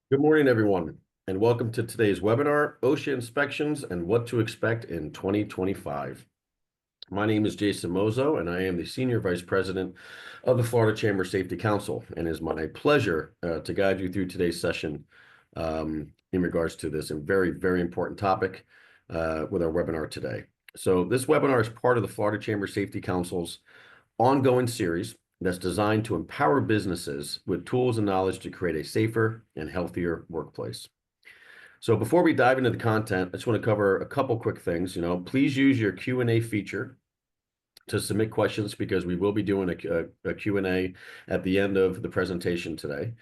Good morning, everyone, and welcome to today's webinar, OSHA Inspections and What to Expect in 2025. My name is Jason Mozo, and I am the Senior Vice President of the Florida Chamber Safety Council, and it is my pleasure to guide you through today's session in regards to this very, very important topic with our webinar today. So this webinar is part of the Florida Chamber Safety Council's ongoing series that's designed to empower businesses with tools and knowledge to create a safer and healthier workplace. So before we dive into the content, I just want to cover a couple quick things. Please use your Q&A feature to submit questions because we will be doing a Q&A at the end of the presentation today.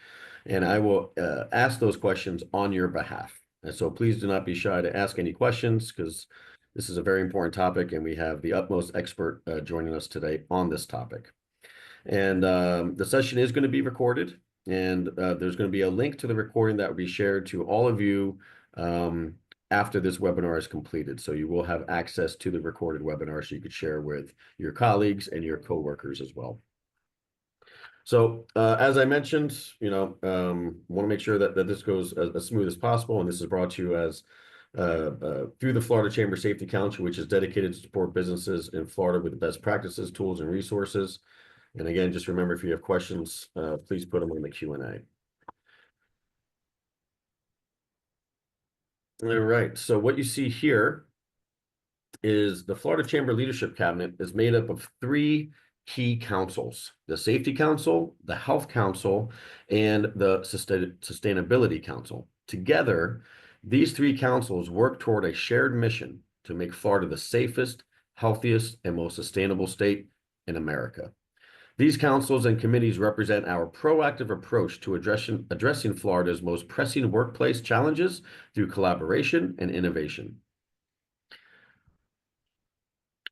And I will ask those questions on your behalf. And so please do not be shy to ask any questions because this is a very important topic and we have the utmost expert joining us today on this topic. And the session is going to be recorded, and there's going to be a link to the recording that will be shared to all of you after this webinar is completed. So you will have access to the recorded webinar so you could share with your colleagues and your coworkers as well. So as I mentioned, want to make sure that this goes as smooth as possible, and this is brought to you as through the Florida Chamber Safety Council, which is dedicated to support businesses in Florida with the best practices, tools, and resources. And again, just remember, if you have questions, please put them in the Q&A. All right, so what you see here is the Florida Chamber Leadership Cabinet is made up of three key councils: the Safety Council, the Health Council, and the Sustainability Council. Together, these three councils work toward a shared mission to make Florida the safest, healthiest, and most sustainable state in America. These councils and committees represent our proactive approach to addressing Florida's most pressing workplace challenges through collaboration and innovation.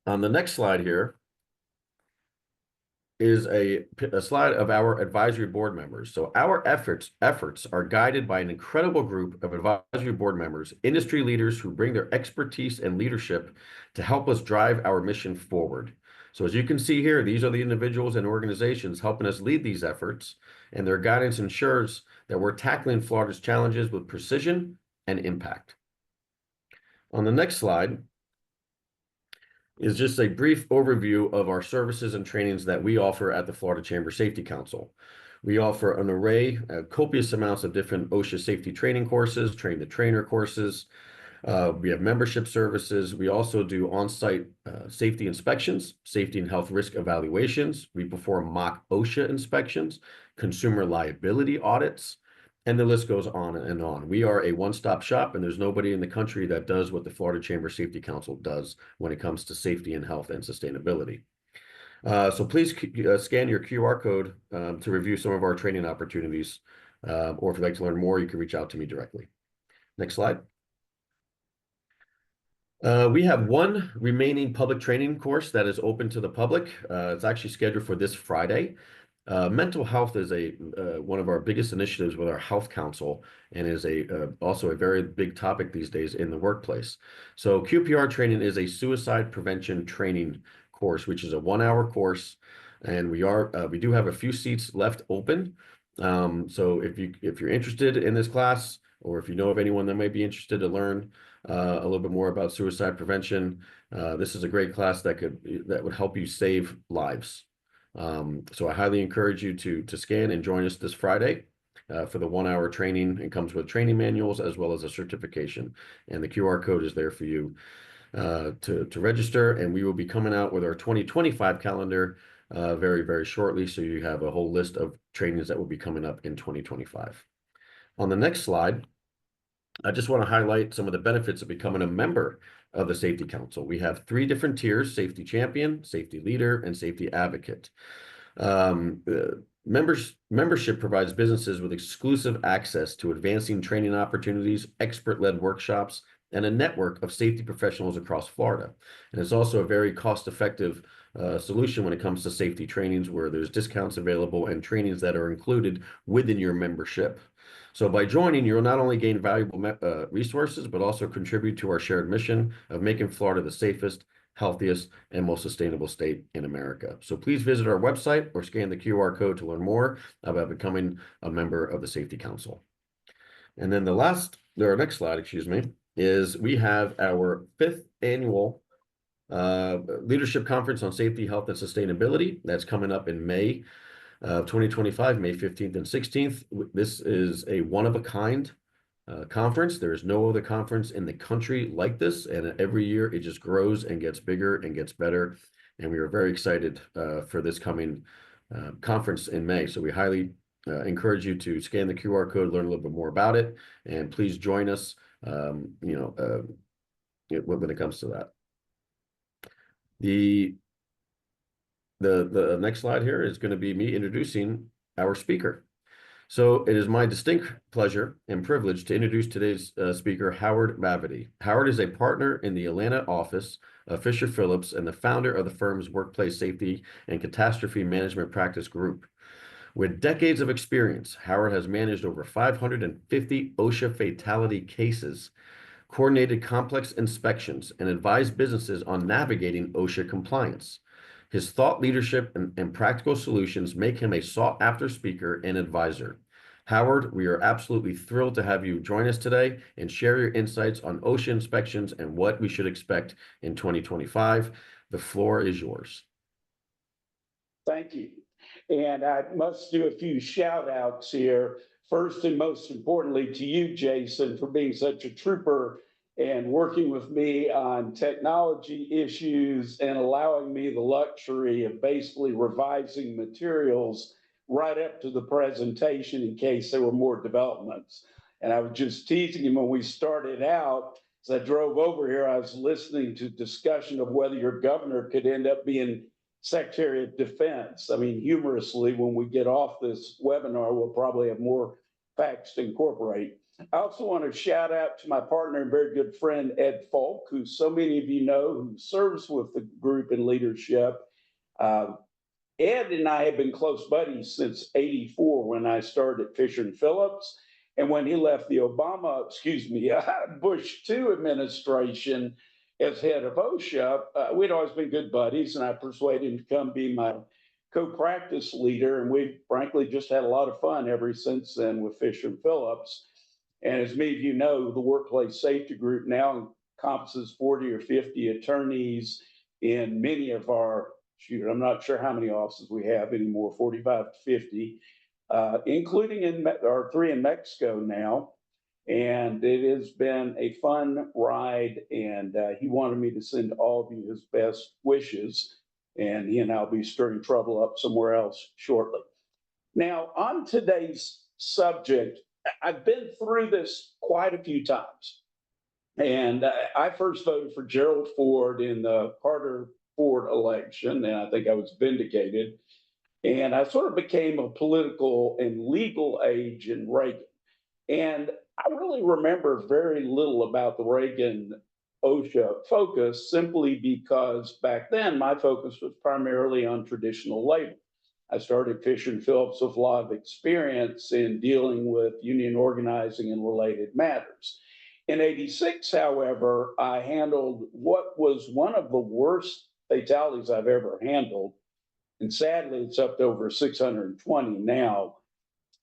On the next slide here is a slide of our advisory board members. So our efforts are guided by an incredible group of advisory board members, industry leaders who bring their expertise and leadership to help us drive our mission forward. So as you can see here, these are the individuals and organizations helping us lead these efforts, and their guidance ensures that we're tackling Florida's challenges with precision and impact. On the next slide is just a brief overview of our services and trainings that we offer at the Florida Chamber Safety Council. We offer an array, copious amounts of different OSHA safety training courses, train the trainer courses. We have membership services. We also do on-site safety inspections, safety and health risk evaluations. We perform mock OSHA inspections, consumer liability audits, and the list goes on and on. We are a one-stop shop, and there's nobody in the country that does what the Florida Chamber Safety Council does when it comes to safety and health and sustainability. So please scan your QR code to review some of our training opportunities, or if you'd like to learn more, you can reach out to me directly. Next slide. We have one remaining public training course that is open to the public. It's actually scheduled for this Friday. Mental health is one of our biggest initiatives with our Health Council, and is also a very big topic these days in the workplace. So QPR training is a suicide prevention training course, which is a 1-hour course, and we do have a few seats left open. So if you're interested in this class, or if you know of anyone that might be interested to learn a little bit more about suicide prevention, this is a great class that would help you save lives. So I highly encourage you to scan and join us this Friday for the 1-hour training. It comes with training manuals as well as a certification, and the QR code is there for you to register. And we will be coming out with our 2025 calendar very, very shortly, so you have a whole list of trainings that will be coming up in 2025. On the next slide, I just want to highlight some of the benefits of becoming a member of the Safety Council. We have 3 different tiers: Safety Champion, Safety Leader, and Safety Advocate. Membership provides businesses with exclusive access to advancing training opportunities, expert-led workshops, and a network of safety professionals across Florida. And it's also a very cost-effective solution when it comes to safety trainings, where there's discounts available and trainings that are included within your membership. So by joining, you'll not only gain valuable resources, but also contribute to our shared mission of making Florida the safest, healthiest, and most sustainable state in America. So please visit our website or scan the QR code to learn more about becoming a member of the Safety Council. And then our next slide, excuse me, is we have our 5th annual Leadership Conference on Safety, Health, and Sustainability. That's coming up in May of 2025, May 15th and 16th. This is a one-of-a-kind conference. There is no other conference in the country like this, and every year it just grows and gets bigger and gets better. And we are very excited for this coming conference in May. So we highly encourage you to scan the QR code, learn a little bit more about it, and please join us. When it comes to that. The next slide here is going to be me introducing our speaker. So it is my distinct pleasure and privilege to introduce today's speaker, Howard Mavity. Howard is a partner in the Atlanta office of Fisher Phillips and the founder of the firm's workplace safety and catastrophe management practice group. With decades of experience, Howard has managed over 550 OSHA fatality cases, coordinated complex inspections, and advised businesses on navigating OSHA compliance. His thought leadership and practical solutions make him a sought-after speaker and advisor. Howard, we are absolutely thrilled to have you join us today and share your insights on OSHA inspections and what we should expect in 2025. The floor is yours. Thank you. And I must do a few shout outs here. First and most importantly to you, Jason, for being such a trooper and working with me on technology issues and allowing me the luxury of basically revising materials right up to the presentation in case there were more developments. And I was just teasing him when we started out. As I drove over here, I was listening to discussion of whether your governor could end up being Secretary of Defense. I mean, humorously, when we get off this webinar, we'll probably have more facts to incorporate. I also want to shout out to my partner and very good friend, Ed Falk, who so many of you know, who serves with the group in leadership. Ed and I have been close buddies since '84 when I started at Fisher Phillips. And when he left the Bush II administration as head of OSHA, we'd always been good buddies, and I persuaded him to come be my co-practice leader. And we've frankly just had a lot of fun ever since then with Fisher Phillips. And as many of you know, the workplace safety group now encompasses 40 or 50 attorneys in many of our, I'm not sure how many offices we have anymore, 45 to 50, including in our 3 in Mexico now. And it has been a fun ride, and he wanted me to send all of you his best wishes, and he and I'll be stirring trouble up somewhere else shortly. Now, on today's subject, I've been through this quite a few times, and I first voted for Gerald Ford in the Carter Ford election, and I think I was vindicated, and I sort of became a political and legal age in Reagan. And I really remember very little about the Reagan OSHA focus, simply because back then my focus was primarily on traditional labor. I started Fisher Phillips with a lot of experience in dealing with union organizing and related matters. In '86, however, I handled what was one of the worst fatalities I've ever handled. And sadly, it's up to over 620 now.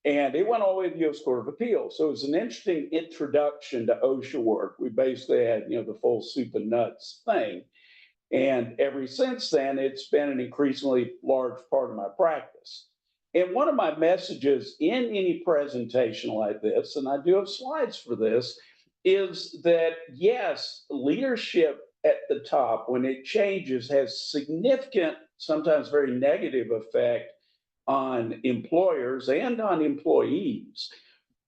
And it went all the way to the U.S. Court of Appeals. So it was an interesting introduction to OSHA work. We basically had, the full soup and nuts thing. And ever since then, it's been an increasingly large part of my practice. And one of my messages in any presentation like this, and I do have slides for this, is that yes, leadership at the top, when it changes, has significant, sometimes very negative effect on employers and on employees.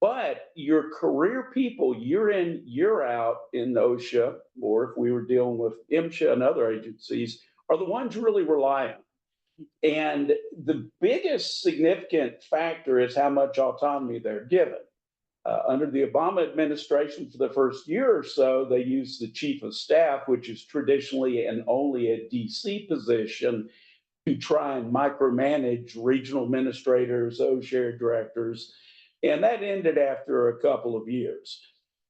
But your career people, year in, year out in OSHA, or if we were dealing with MSHA and other agencies, are the ones you really rely on. And the biggest significant factor is how much autonomy they're given. Under the Obama administration, for the first year or so, they used the chief of staff, which is traditionally and only a DC position, to try and micromanage regional administrators, OSHA directors, and that ended after a couple of years.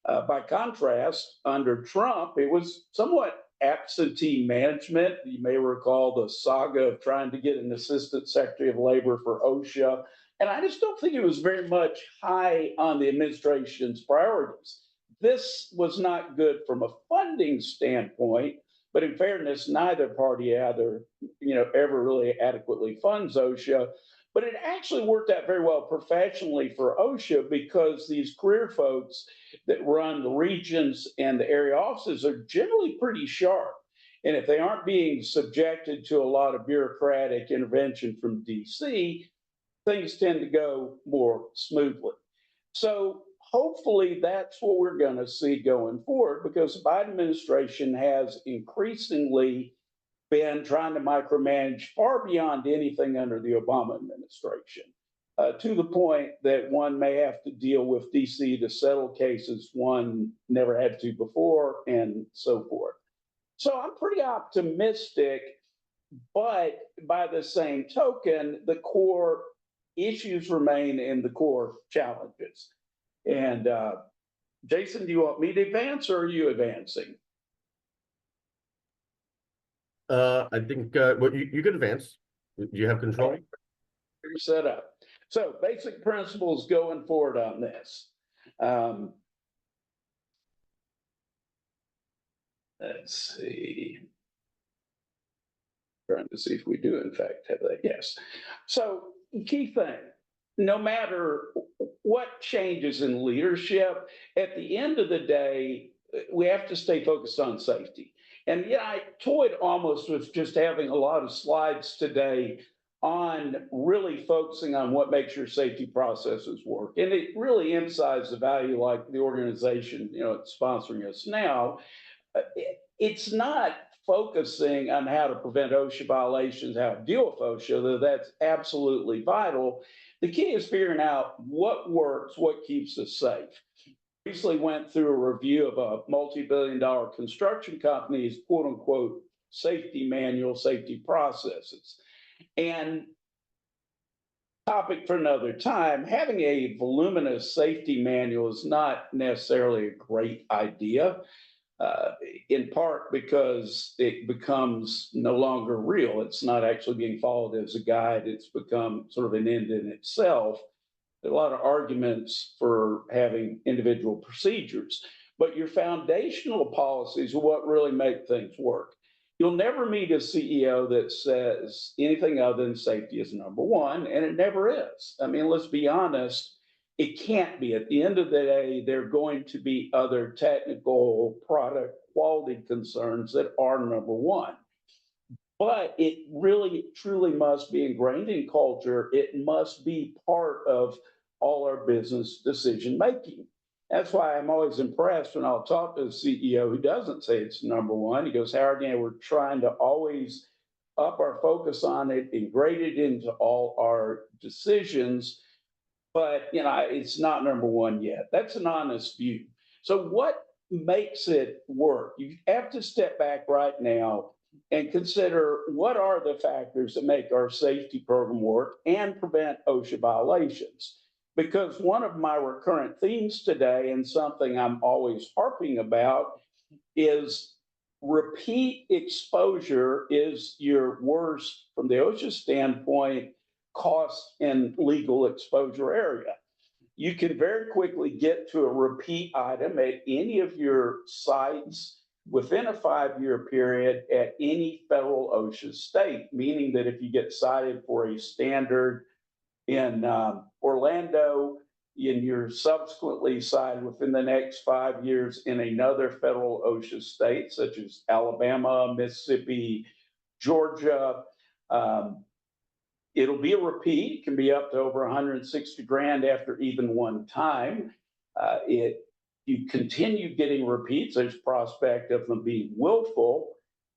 By contrast, under Trump, it was somewhat absentee management. You may recall the saga of trying to get an assistant secretary of labor for OSHA And I just don't think it was very much high on the administration's priorities. This was not good from a funding standpoint, but in fairness, neither party ever really adequately funds OSHA. But it actually worked out very well professionally for OSHA because these career folks that run the regions and the area offices are generally pretty sharp. And if they aren't being subjected to a lot of bureaucratic intervention from DC, things tend to go more smoothly. So hopefully that's what we're going to see going forward because the Biden administration has increasingly been trying to micromanage far beyond anything under the Obama administration, to the point that one may have to deal with DC to settle cases one never had to before, and so forth. So I'm pretty optimistic, but by the same token, the core issues remain in the core challenges. And Jason, do you want me to advance or are you advancing? I think well, you can advance. You have control. Okay. You're set up. So basic principles going forward on this. Let's see. Trying to see if we do in fact have that. Yes. So key thing, no matter what changes in leadership, at the end of the day, we have to stay focused on safety. And yeah, I toyed almost with just having a lot of slides today on really focusing on what makes your safety processes work. And it really emphasizes the value, like the organization, sponsoring us now. It's not focusing on how to prevent OSHA violations, how to deal with OSHA, though that's absolutely vital. The key is figuring out what works, what keeps us safe. Recently went through a review of a multi-billion-dollar construction company's quote unquote safety manual, safety processes. And topic for another time, having a voluminous safety manual is not necessarily a great idea, in part because it becomes no longer real. It's not actually being followed as a guide. It's become sort of an end in itself. There are a lot of arguments for having individual procedures, but your foundational policies are what really make things work. You'll never meet a CEO that says anything other than safety is number one, and it never is. I mean, let's be honest, it can't be. At the end of the day, there are going to be other technical product quality concerns that are number one. But it really, truly must be ingrained in culture. It must be part of all our business decision making. That's why I'm always impressed when I'll talk to a CEO who doesn't say it's number one. He goes, Howard, we're trying to always up our focus on it, integrate it into all our decisions, but it's not number one yet. That's an honest view. So what makes it work? You have to step back right now and consider what are the factors that make our safety program work and prevent OSHA violations. Because one of my recurrent themes today, and something I'm always harping about, is repeat exposure is your worst, from the OSHA standpoint, cost and legal exposure area. You can very quickly get to a repeat item at any of your sites within a 5-year period at any federal OSHA state, meaning that if you get cited for a standard in Orlando, and you're subsequently cited within the next 5 years in another federal OSHA state, such as Alabama, Mississippi, Georgia, it'll be a repeat. It can be up to over 160 grand after even one time. You continue getting repeats. There's prospect of them being willful,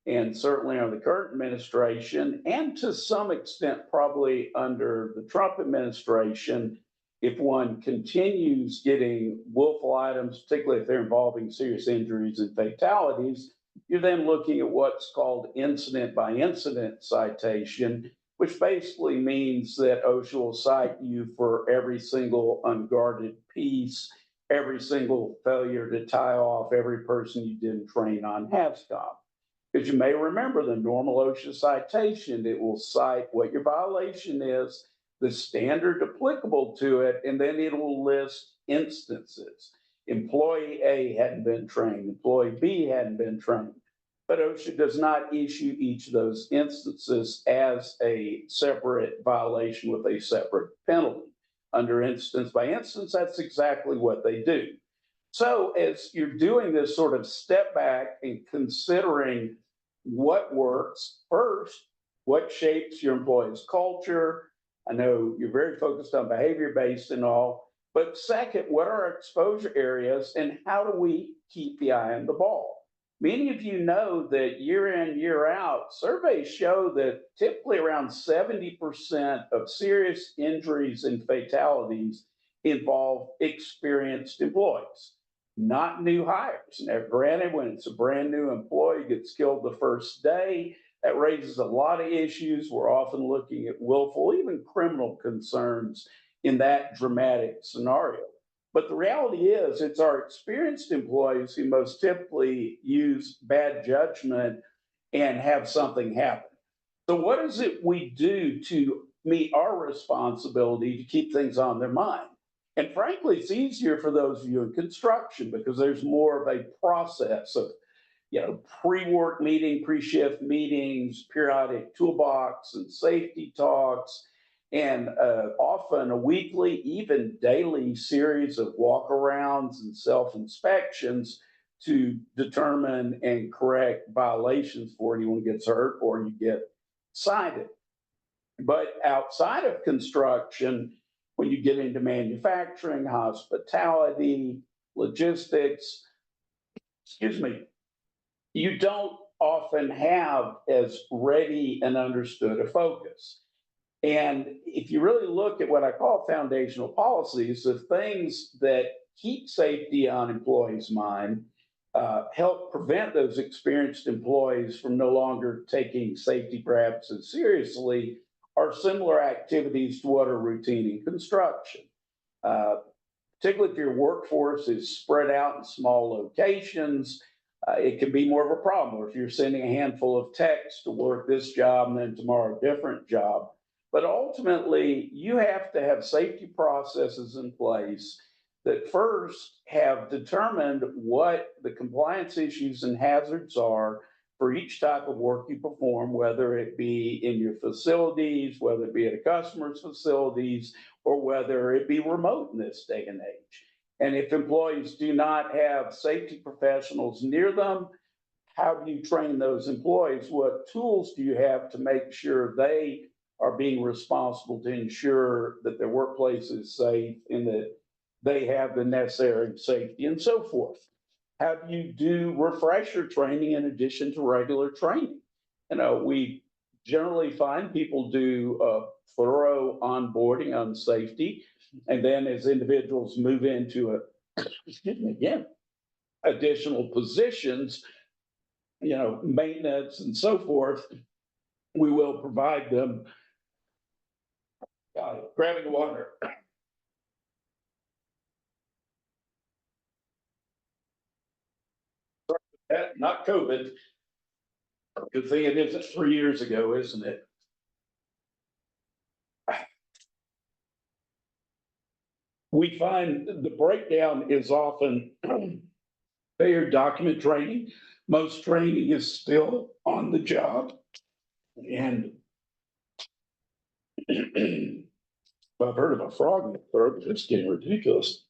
and certainly under the current administration, and to some extent probably under the Trump administration, if one continues getting willful items, particularly if they're involving serious injuries and fatalities, you're then looking at what's called incident by incident citation, which basically means that OSHA will cite you for every single unguarded piece, every single failure to tie off every person you didn't train on HAZCOM. Because you may remember the normal OSHA citation, it will cite what your violation is, the standard applicable to it, and then it will list instances. Employee A hadn't been trained, employee B hadn't been trained. But OSHA does not issue each of those instances as a separate violation with a separate penalty. Under instance by instance, that's exactly what they do. So as you're doing this sort of step back and considering what works first, what shapes your employee's culture. I know you're very focused on behavior based and all, but second, what are our exposure areas and how do we keep the eye on the ball? Many of you know that year in, year out, surveys show that typically around 70% of serious injuries and fatalities involve experienced employees, not new hires. Now, granted, when it's a brand new employee gets killed the first day, that raises a lot of issues. We're often looking at willful, even criminal concerns in that dramatic scenario. But the reality is, it's our experienced employees who most typically use bad judgment and have something happen. So, what is it we do to meet our responsibility to keep things on their mind? And frankly, it's easier for those of you in construction because there's more of a process of, pre-work meeting, pre-shift meetings, periodic toolbox and safety talks, and often a weekly, even daily series of walkarounds and self-inspections to determine and correct violations before anyone gets hurt or you get cited. But outside of construction, when you get into manufacturing, hospitality, logistics, you don't often have as ready and understood a focus. And if you really look at what I call foundational policies, the things that keep safety on employees' mind, help prevent those experienced employees from no longer taking safety perhaps as seriously, are similar activities to what are routine in construction. Particularly if your workforce is spread out in small locations, it can be more of a problem. Or if you're sending a handful of techs to work this job and then tomorrow a different job. But ultimately, you have to have safety processes in place that first have determined what the compliance issues and hazards are for each type of work you perform, whether it be in your facilities, whether it be at a customer's facilities, or whether it be remote in this day and age. And if employees do not have safety professionals near them, how do you train those employees? What tools do you have to make sure they are being responsible to ensure that their workplace is safe and that they have the necessary safety and so forth? How do you do refresher training in addition to regular training? We generally find people do a thorough onboarding on safety. And then as individuals move into additional positions, maintenance and so forth, we will provide them grabbing water. Not COVID. Good thing it isn't 3 years ago, isn't it? We find the breakdown is often failure document training. Most training is still on the job. And I've heard of a frog in the throat, it's getting ridiculous.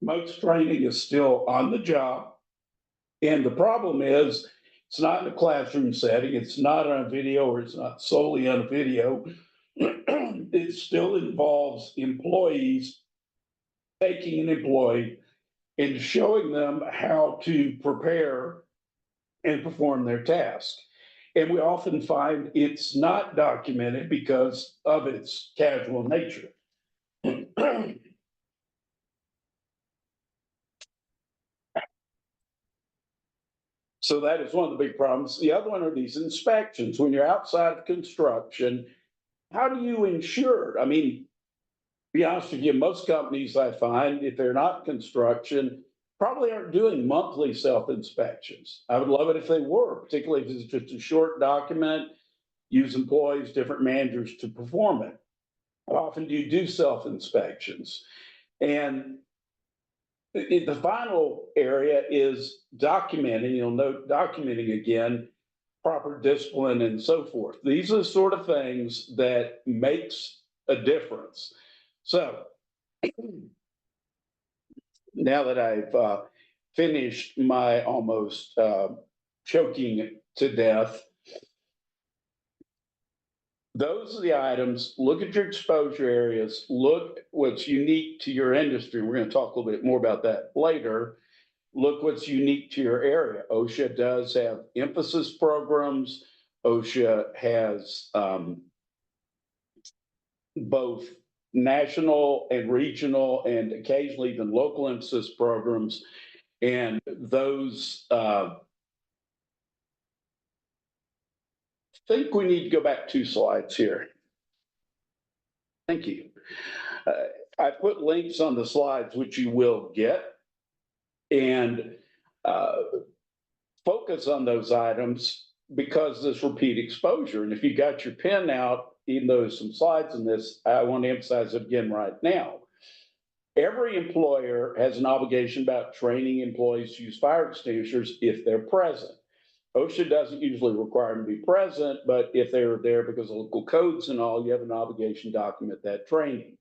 Most training is still on the job. And the problem is, it's not in a classroom setting, it's not on a video, or it's not solely on a video. It still involves employees taking an employee and showing them how to prepare and perform their task. And we often find it's not documented because of its casual nature. So that is one of the big problems. The other one are these inspections. When you're outside of construction, how do you ensure? I mean, to be honest with you, most companies I find, if they're not construction, probably aren't doing monthly self-inspections. I would love it if they were, particularly if it's just a short document. use employees, different managers to perform it? How often do you do self-inspections? And the final area is documenting. You'll note documenting again, proper discipline and so forth. These are the sort of things that makes a difference. So now that I've finished my almost choking to death, those are the items. Look at your exposure areas. Look what's unique to your industry. We're going to talk a little bit more about that later. Look what's unique to your area. OSHA does have emphasis programs. OSHA has both national and regional and occasionally even local emphasis programs. And those, I think we need to go back 2 slides here. Thank you. I put links on the slides, which you will get, and focus on those items because this repeat exposure. And if you got your pen out, even though there's some slides in this, I want to emphasize it again right now. Every employer has an obligation about training employees to use fire extinguishers if they're present. OSHA doesn't usually require them to be present, but if they're there because of local codes and all, you have an obligation to document that training.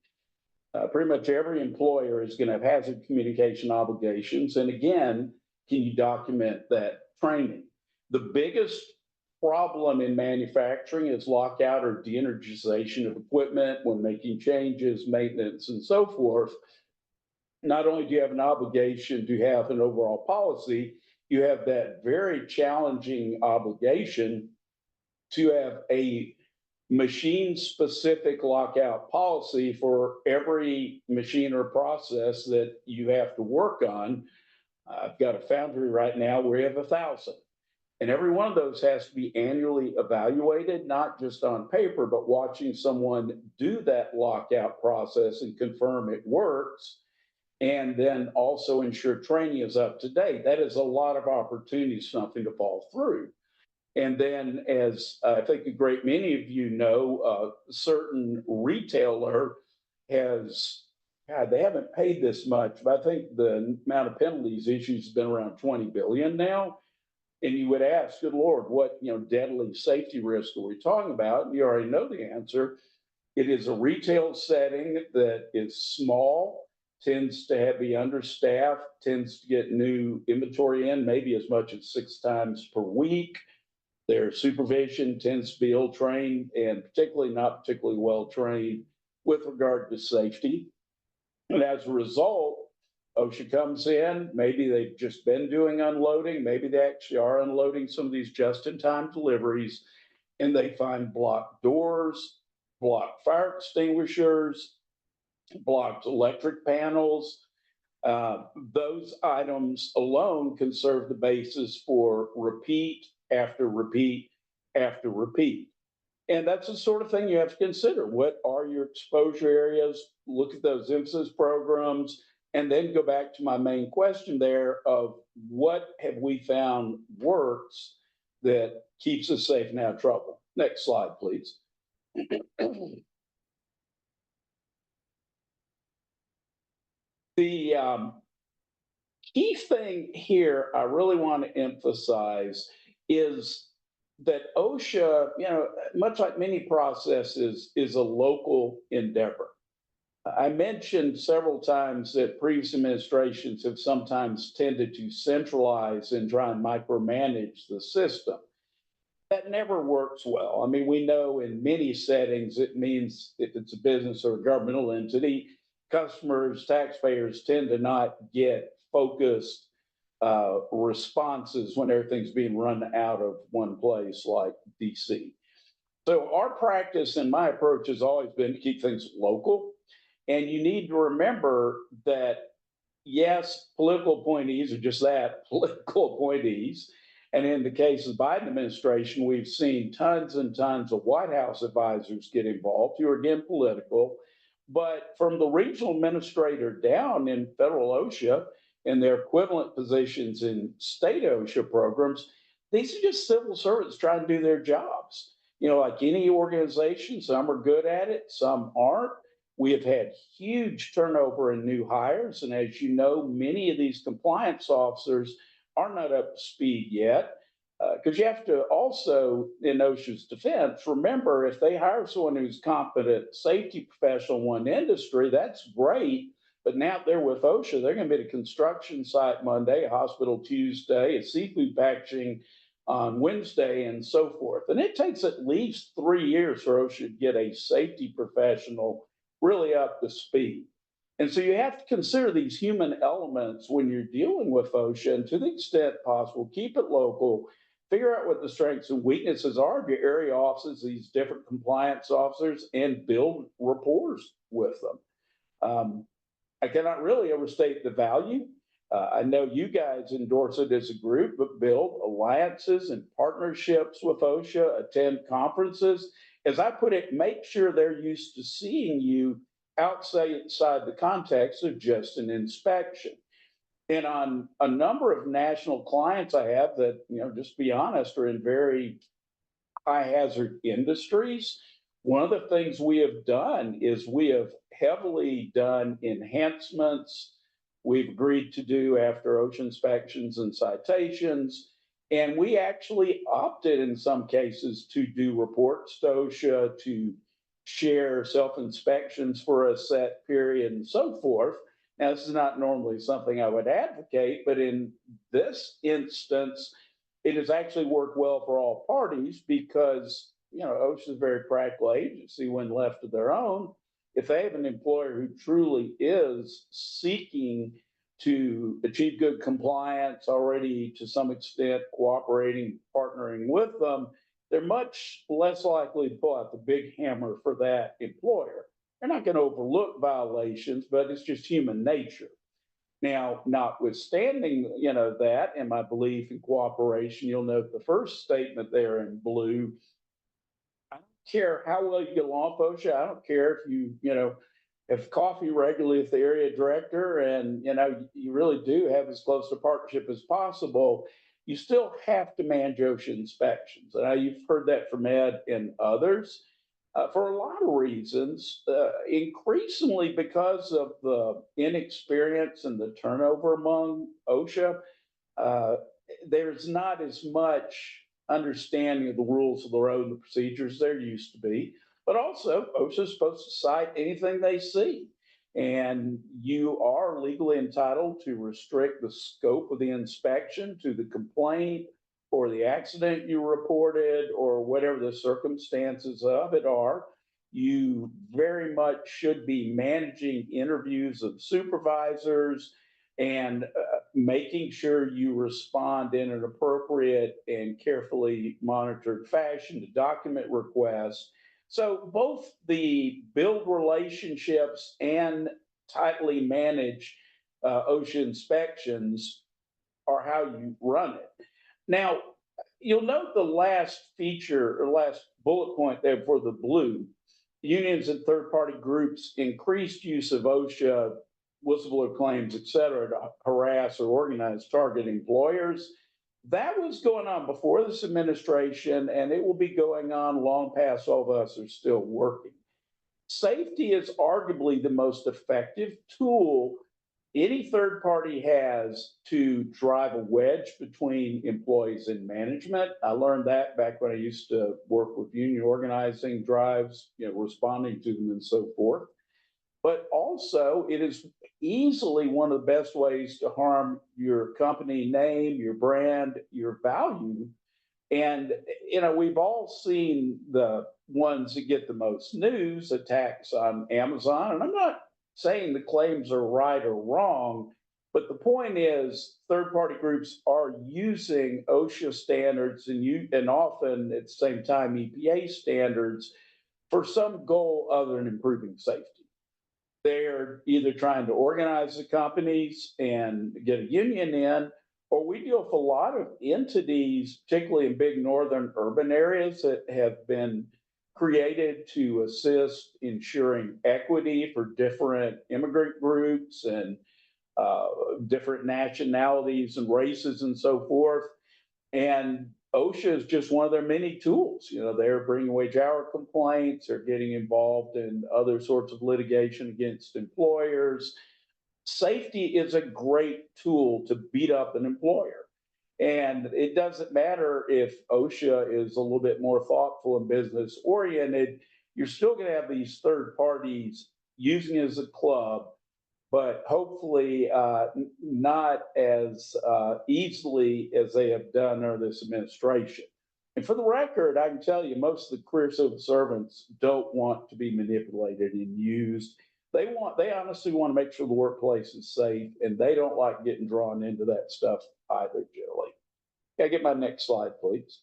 Pretty much every employer is going to have hazard communication obligations. And again, can you document that training? The biggest problem in manufacturing is lockout or de-energization of equipment when making changes, maintenance, and so forth. Not only do you have an obligation to have an overall policy, you have that very challenging obligation to have a machine-specific lockout policy for every machine or process that you have to work on. I've got a foundry right now where we have 1,000. And every one of those has to be annually evaluated, not just on paper, but watching someone do that lockout process and confirm it works, and then also ensure training is up to date. That is a lot of opportunities, something to fall through. And then, as I think a great many of you know, a certain retailer has, God, they haven't paid this much, but I think the amount of penalties issued has been around 20 billion now. And you would ask, good Lord, what deadly safety risk are we talking about? And you already know the answer. It is a retail setting that is small, tends to be understaffed, tends to get new inventory in maybe as much as 6 times per week. Their supervision tends to be ill-trained and particularly not particularly well-trained with regard to safety. And as a result, OSHA comes in, maybe they've just been doing unloading, maybe they actually are unloading some of these just-in-time deliveries, and they find blocked doors, blocked fire extinguishers, blocked electric panels. Those items alone can serve the basis for repeat after repeat after repeat. And that's the sort of thing you have to consider. What are your exposure areas? Look at those emphasis programs, and then go back to my main question there of what have we found works that keeps us safe and out of trouble. Next slide, please. The key thing here I really want to emphasize is that OSHA, much like many processes, is a local endeavor. I mentioned several times that previous administrations have sometimes tended to centralize and try and micromanage the system. That never works well. I mean, we know in many settings it means if it's a business or a governmental entity, customers, taxpayers tend to not get focused responses when everything's being run out of one place like DC. So our practice and my approach has always been to keep things local. And you need to remember that, yes, political appointees are just that, political appointees. And in the case of the Biden administration, we've seen tons and tons of White House advisors get involved, who are again political. But from the regional administrator down in federal OSHA and their equivalent positions in state OSHA programs, these are just civil servants trying to do their jobs. like any organization, some are good at it, some aren't. We have had huge turnover in new hires. And as you know, many of these compliance officers are not up to speed yet. Because you have to also, in OSHA's defense, remember if they hire someone who's competent safety professional in one industry, that's great. But now they're with OSHA, they're going to be at a construction site Monday, a hospital Tuesday, a seafood packaging on Wednesday, and so forth. And it takes at least 3 years for OSHA to get a safety professional really up to speed. And so you have to consider these human elements when you're dealing with OSHA, and to the extent possible, keep it local. Figure out what the strengths and weaknesses are of your area offices, these different compliance officers, and build rapport with them. I cannot really overstate the value. I know you guys endorse it as a group, but build alliances and partnerships with OSHA, attend conferences. As I put it, make sure they're used to seeing you outside the context of just an inspection. And on a number of national clients I have that, just be honest, are in very high hazard industries. One of the things we have done is we have heavily done enhancements we've agreed to do after OSHA inspections and citations. And we actually opted in some cases to do reports to OSHA, to share self-inspections for a set period and so forth. Now, this is not normally something I would advocate, but in this instance, it has actually worked well for all parties because, OSHA is a very practical agency when left to their own. If they have an employer who truly is seeking to achieve good compliance, already to some extent cooperating, partnering with them, they're much less likely to pull out the big hammer for that employer. They're not going to overlook violations, but it's just human nature. Now, notwithstanding, that and my belief in cooperation, you'll note the first statement there in blue. I don't care how well you get along with OSHA. I don't care if you have coffee regularly with the area director and, you really do have as close a partnership as possible. You still have to manage OSHA inspections. And you've heard that from Ed and others. For a lot of reasons, increasingly because of the inexperience and the turnover among OSHA, there's not as much understanding of the rules of the road and the procedures there used to be. But also, OSHA is supposed to cite anything they see. And you are legally entitled to restrict the scope of the inspection to the complaint or the accident you reported or whatever the circumstances of it are. You very much should be managing interviews of supervisors and making sure you respond in an appropriate and carefully monitored fashion to document requests. So both the build relationships and tightly manage OSHA inspections are how you run it. Now, you'll note the last feature or last bullet point there for the blue. Unions and third-party groups increased use of OSHA, whistleblower claims, et cetera, to harass or organize target employers. That was going on before this administration, and it will be going on long past all of us are still working. Safety is arguably the most effective tool any third party has to drive a wedge between employees and management. I learned that back when I used to work with union organizing drives, responding to them and so forth. But also, it is easily one of the best ways to harm your company name, your brand, your value. And, we've all seen the ones that get the most news, attacks on Amazon. And I'm not saying the claims are right or wrong, but the point is third-party groups are using OSHA standards and often at the same time EPA standards for some goal other than improving safety. They're either trying to organize the companies and get a union in, or we deal with a lot of entities, particularly in big northern urban areas, that have been created to assist ensuring equity for different immigrant groups and different nationalities and races and so forth. And OSHA is just one of their many tools. They're bringing wage hour complaints, they're getting involved in other sorts of litigation against employers. Safety is a great tool to beat up an employer. And it doesn't matter if OSHA is a little bit more thoughtful and business oriented, you're still going to have these third parties using it as a club, but hopefully not as easily as they have done under this administration. And for the record, I can tell you, most of the career civil servants don't want to be manipulated and used. They honestly want to make sure the workplace is safe, and they don't like getting drawn into that stuff either, generally. Can I get my next slide, please?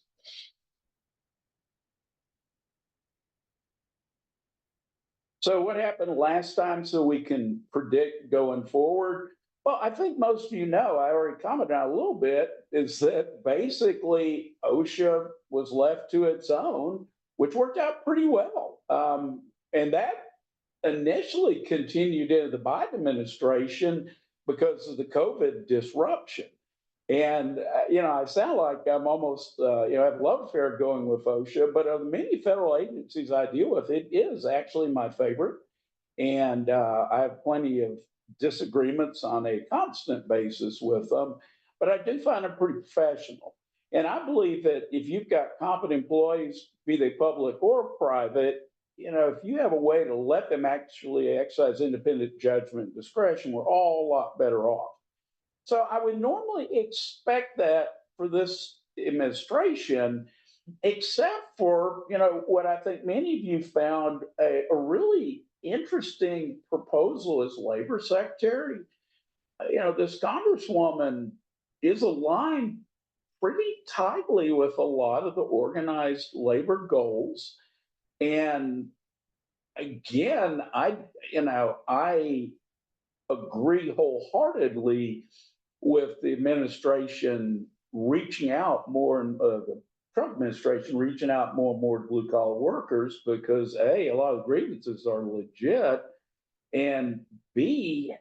So what happened last time so we can predict going forward? Well, I think most of you know, I already commented on a little bit, is that basically OSHA was left to its own, which worked out pretty well. And that initially continued into the Biden administration because of the COVID disruption. And, I sound like I'm almost, I have a love affair going with OSHA, but of the many federal agencies I deal with, it is actually my favorite. And I have plenty of disagreements on a constant basis with them, but I do find them pretty professional. And I believe that if you've got competent employees, be they public or private, if you have a way to let them actually exercise independent judgment and discretion, we're all a lot better off. So I would normally expect that for this administration, except for, what I think many of you found a really interesting proposal as labor secretary. This congresswoman is aligned pretty tightly with a lot of the organized labor goals. And again, I agree wholeheartedly with the administration reaching out more, and the Trump administration reaching out more and more to blue collar workers, because A, a lot of grievances are legit, and B,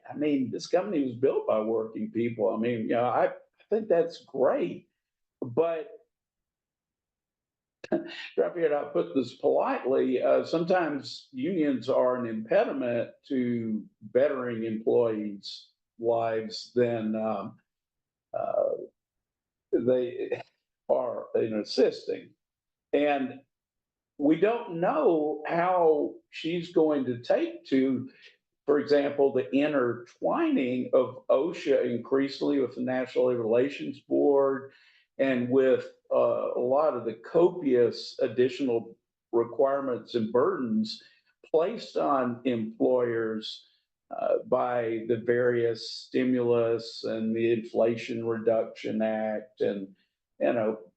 this company was built by working people. I think that's great, but I figured I'd put this politely. Sometimes unions are an impediment to bettering employees' lives than they are in assisting. And we don't know how she's going to take to, for example, the intertwining of OSHA increasingly with the National Labor Relations Board and with a lot of the copious additional requirements and burdens placed on employers by the various stimulus and the Inflation Reduction Act, and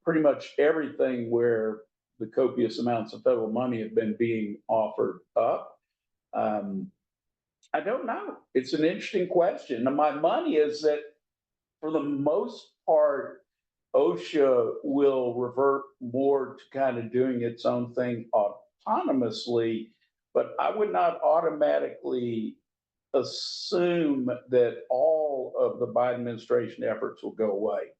pretty much everything where the copious amounts of federal money have been being offered up. I don't know. It's an interesting question. Now, my money is that for the most part, OSHA will revert more to kind of doing its own thing autonomously, but I would not automatically assume that all of the Biden administration efforts will go away.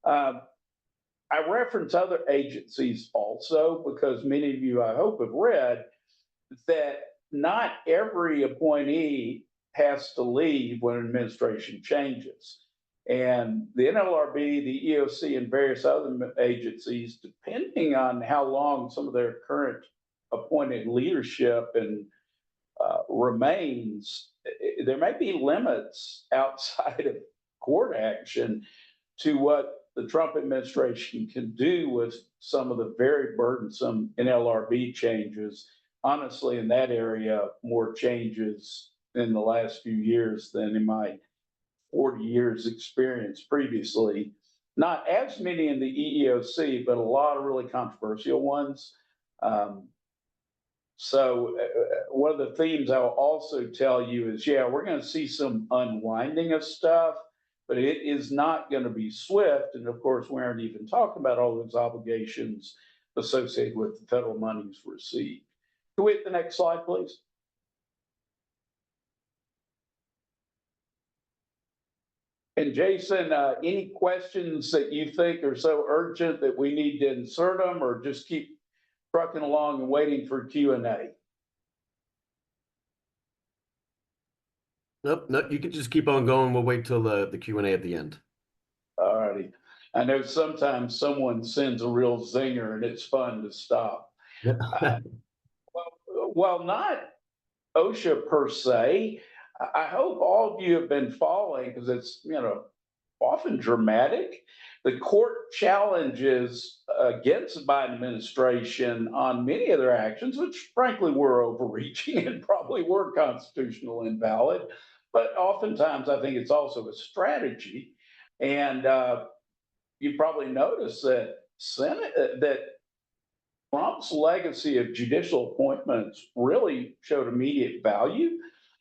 I reference other agencies also because many of you, I hope, have read that not every appointee has to leave when an administration changes. And the NLRB, the EOC, and various other agencies, depending on how long some of their current appointed leadership and remains, there may be limits outside of court action to what the Trump administration can do with some of the very burdensome NLRB changes. Honestly, in that area, more changes in the last few years than in my 40 years experience previously. Not as many in the EEOC, but a lot of really controversial ones. So one of the themes I'll also tell you is, we're going to see some unwinding of stuff, but it is not going to be swift. And of course, we aren't even talking about all those obligations associated with the federal monies received. Can we hit the next slide, please? And Jason, any questions that you think are so urgent that we need to insert them, or just keep trucking along and waiting for Q&A? Nope, no, you can just keep on going. We'll wait till the Q&A at the end. All righty. I know sometimes someone sends a real zinger and it's fun to stop. Well, not OSHA per se. I hope all of you have been following, because it's, often dramatic. The court challenges against the Biden administration on many of their actions, which frankly were overreaching and probably were constitutional invalid. But oftentimes, I think it's also a strategy. And you probably noticed that that Trump's legacy of judicial appointments really showed immediate value.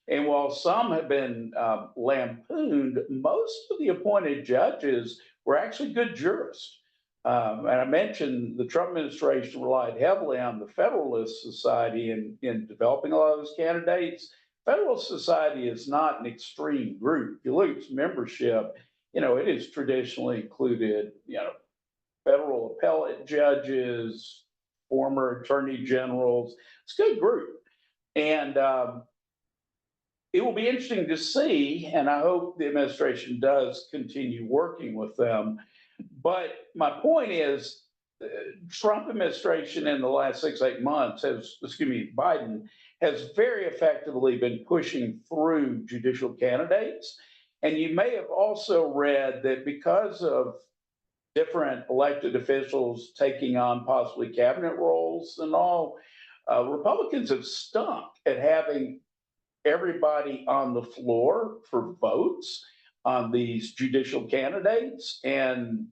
And while some have been lampooned, most of the appointed judges were actually good jurists. And I mentioned the Trump administration relied heavily on the Federalist Society in developing a lot of those candidates. Federalist Society is not an extreme group. If you look at its membership, it is traditionally included, federal appellate judges, former attorney generals. It's a good group. And it will be interesting to see, and I hope the administration does continue working with them. But my point is, Trump administration in the last 6-8 months Biden has very effectively been pushing through judicial candidates. And you may have also read that because of different elected officials taking on possibly cabinet roles and all, Republicans have stunk at having everybody on the floor for votes on these judicial candidates. And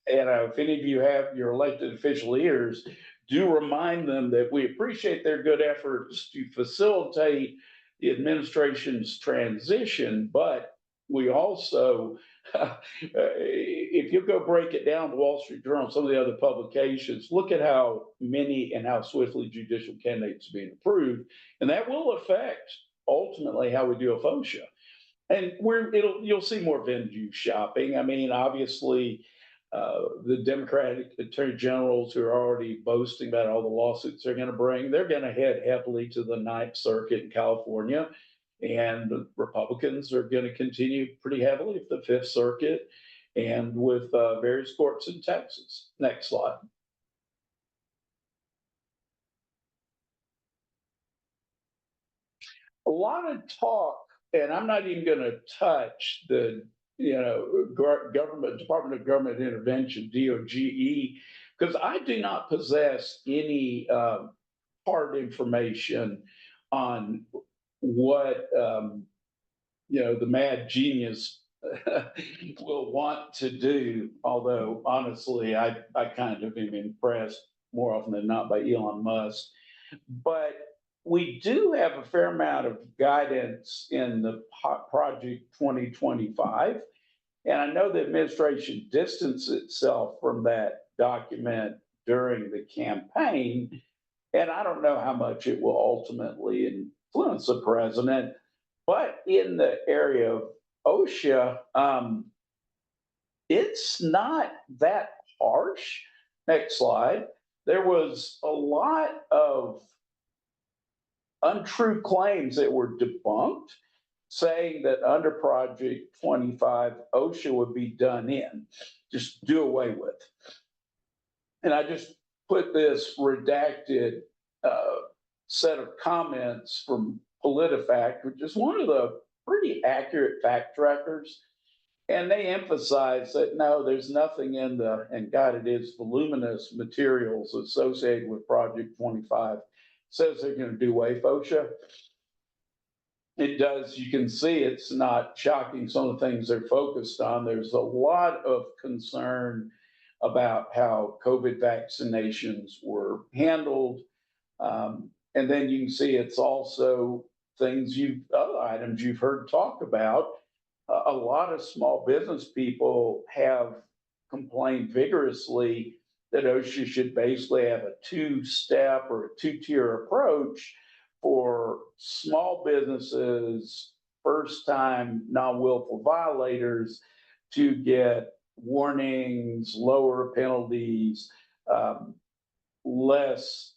if any of you have your elected official ears, do remind them that we appreciate their good efforts to facilitate the administration's transition, but we also, if you go break it down to Wall Street Journal, some of the other publications, look at how many and how swiftly judicial candidates are being approved, and that will affect ultimately how we do a OSHA. And you'll see more venue shopping. I mean, obviously, the Democratic attorney generals who are already boasting about all the lawsuits they're going to bring, they're going to head heavily to the Ninth Circuit in California. And the Republicans are going to continue pretty heavily at the Fifth Circuit and with various courts in Texas. Next slide. A lot of talk, and I'm not even going to touch the government, Department of Government Intervention, DOGE, because I do not possess any hard information on what the mad genius will want to do. Although honestly, I kind of am impressed more often than not by Elon Musk. But we do have a fair amount of guidance in the Project 2025. And I know the administration distanced itself from that document during the campaign. And I don't know how much it will ultimately influence the president. But in the area of OSHA, it's not that harsh. Next slide. There was a lot of untrue claims that were debunked, saying that under Project 25, OSHA would be done in, just do away with. And I just put this redacted set of comments from PolitiFact, which is one of the pretty accurate fact trackers. And they emphasize that no, there's nothing in and God, it is voluminous materials associated with Project 25. Says they're going to do away with OSHA. It does, you can see it's not shocking some of the things they're focused on. There's a lot of concern about how COVID vaccinations were handled. And then you can see it's also other items you've heard talk about. A lot of small business people have complained vigorously that OSHA should basically have a two-step or a two-tier approach for small businesses first-time non-willful violators to get warnings, lower penalties, um, less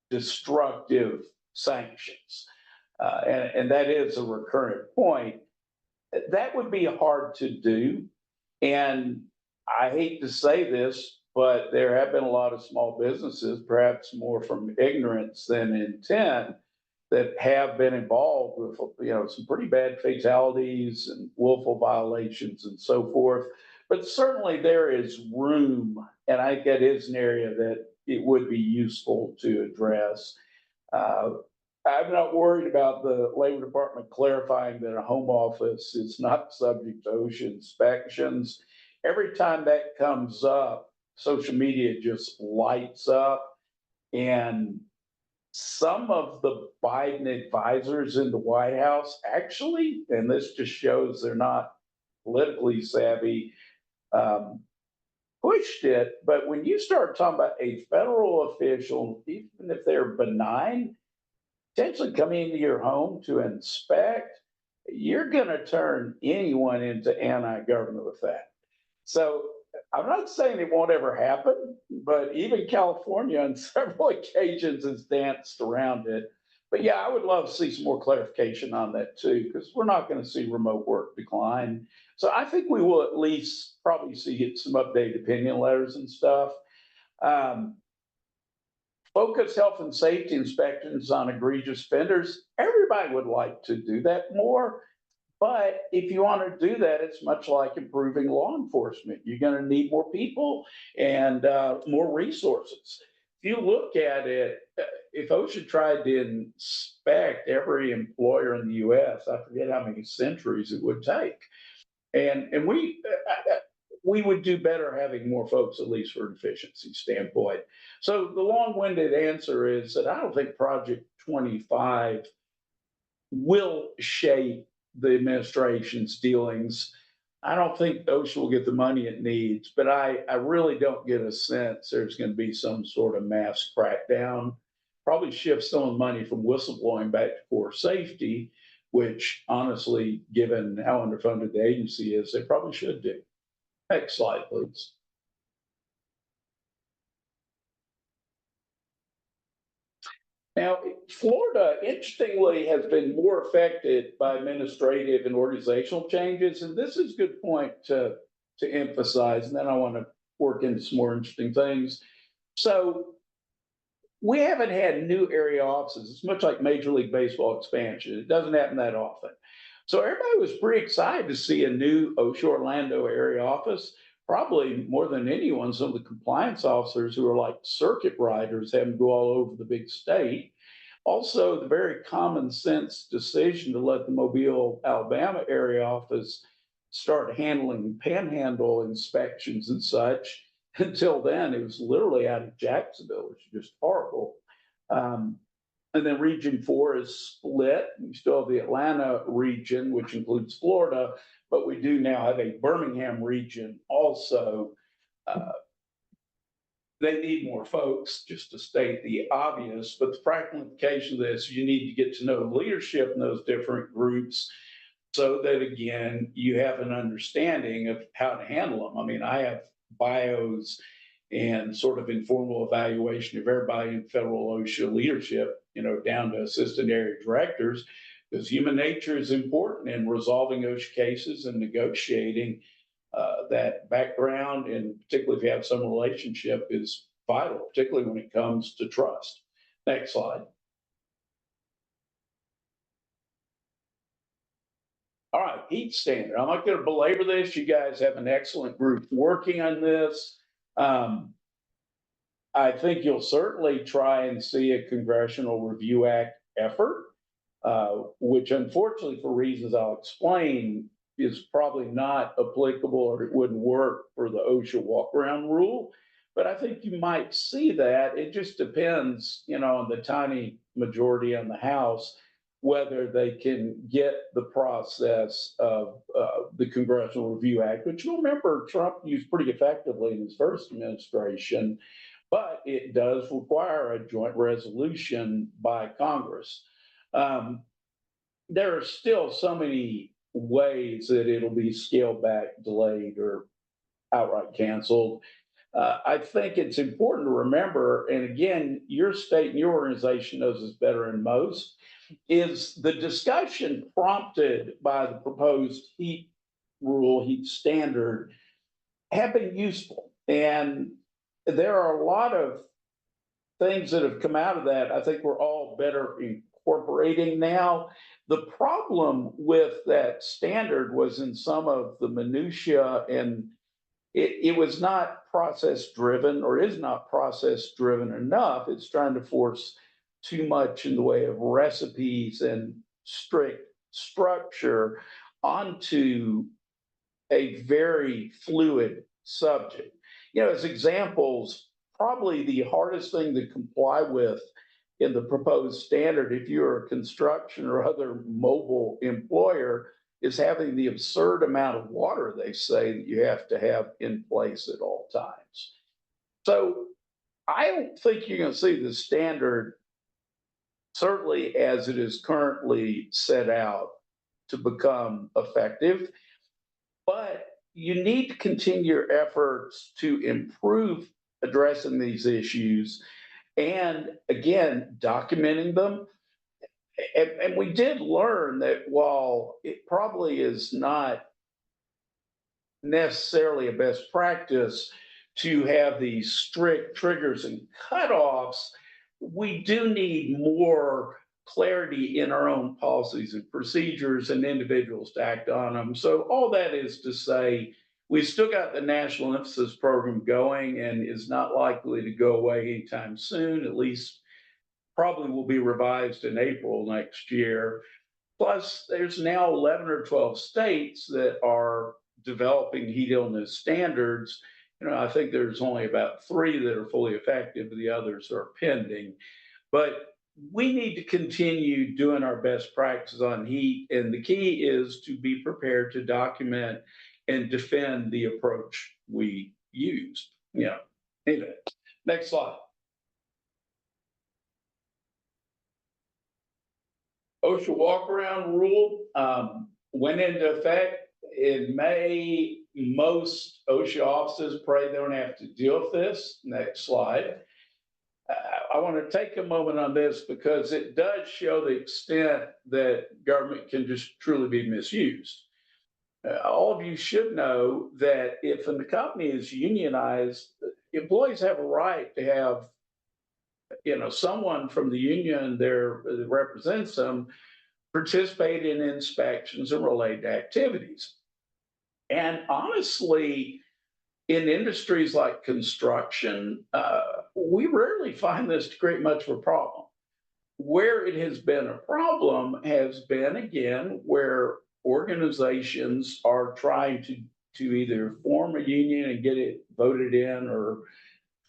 destructive sanctions. And that is a recurrent point. That would be hard to do. And I hate to say this, but there have been a lot of small businesses, perhaps more from ignorance than intent, that have been involved with, some pretty bad fatalities and willful violations and so forth. But certainly there is room, and I think that is an area that it would be useful to address. Uh, I'm not worried about the Labor Department clarifying that a home office is not subject to OSHA inspections. Every time that comes up, social media just lights up. And some of the Biden advisors in the White House actually, and this just shows they're not politically savvy, um, pushed it. But when you start talking about a federal official, even if they're benign, potentially coming into your home to inspect, you're going to turn anyone into anti-government with that. So I'm not saying it won't ever happen, but even California on several occasions has danced around it. But yeah, I would love to see some more clarification on that too, because we're not going to see remote work decline. So I think we will at least probably see some updated opinion letters and stuff. Um, Focus health and safety inspections on egregious offenders. Everybody would like to do that more. But if you want to do that, it's much like improving law enforcement. You're going to need more people and more resources. If you look at it, if OSHA tried to inspect every employer in the US, I forget how many centuries it would take. And we would do better having more folks, at least for an efficiency standpoint. So the long-winded answer is that I don't think Project 25 will shape the administration's dealings. I don't think OSHA will get the money it needs, but I really don't get a sense there's going to be some sort of mass crackdown. Probably shift some of the money from whistleblowing back to core safety, which honestly, given how underfunded the agency is, they probably should do. Next slide, please. Now, Florida, interestingly, has been more affected by administrative and organizational changes, and this is a good point to emphasize, and then I want to work into some more interesting things. So we haven't had new area offices. It's much like Major League Baseball expansion. It doesn't happen that often. So everybody was pretty excited to see a new OSHA Orlando area office. Probably more than anyone, some of the compliance officers who are like circuit riders having to go all over the big state. Also, the very common sense decision to let the Mobile, Alabama area office start handling panhandle inspections and such. Until then, it was literally out of Jacksonville, which is just horrible. Um, and then Region 4 is split. We still have the Atlanta region, which includes Florida, but we do now have a Birmingham region also. Uh, they need more folks, just to state the obvious, but the practical implication of this, you need to get to know leadership in those different groups so that, again, you have an understanding of how to handle them. I mean, I have bios and sort of informal evaluation of everybody in federal OSHA leadership, down to assistant area directors, because human nature is important in resolving OSHA cases and negotiating. That background, and particularly if you have some relationship, is vital, particularly when it comes to trust. Next slide. All right, heat standard. I'm not going to belabor this. You guys have an excellent group working on this. I think you'll certainly try and see a Congressional Review Act effort, which unfortunately, for reasons I'll explain, is probably not applicable or it wouldn't work for the OSHA walk-around rule. But I think you might see that. It just depends, on the tiny majority on the House, whether they can get the process of the Congressional Review Act, which you'll remember Trump used pretty effectively in his first administration, but it does require a joint resolution by Congress. there are still so many ways that it'll be scaled back, delayed, or outright canceled. I think it's important to remember, and again, your state and your organization knows this better than most, is the discussion prompted by the proposed heat rule, heat standard, have been useful. And there are a lot of things that have come out of that. I think we're all better incorporating now. The problem with that standard was in some of the minutia, and it was not process driven, or is not process driven enough. It's trying to force too much in the way of recipes and strict structure onto a very fluid subject. As examples, probably the hardest thing to comply with in the proposed standard, if you're a construction or other mobile employer, is having the absurd amount of water they say that you have to have in place at all times. So I don't think you're going to see the standard, certainly as it is currently set out, to become effective. But you need to continue your efforts to improve addressing these issues and, again, documenting them. And we did learn that while it probably is not necessarily a best practice to have these strict triggers and cutoffs, we do need more clarity in our own policies and procedures and individuals to act on them. So all that is to say, we've still got the national emphasis program going and is not likely to go away anytime soon. At least probably will be revised in April next year. Plus, there's now 11 or 12 states that are developing heat illness standards. I think there's only about 3 that are fully effective, the others are pending. But we need to continue doing our best practices on heat. And the key is to be prepared to document and defend the approach we used. Anyway, next slide. OSHA walk-around rule went into effect in May. Most OSHA offices pray they don't have to deal with this. Next slide. I want to take a moment on this because it does show the extent that government can just truly be misused. All of you should know that if a company is unionized, employees have a right to have someone from the union there that represents them participate in inspections and related activities. And honestly, in industries like construction, we rarely find this to create much of a problem. Where it has been a problem has been, again, where organizations are trying to either form a union and get it voted in or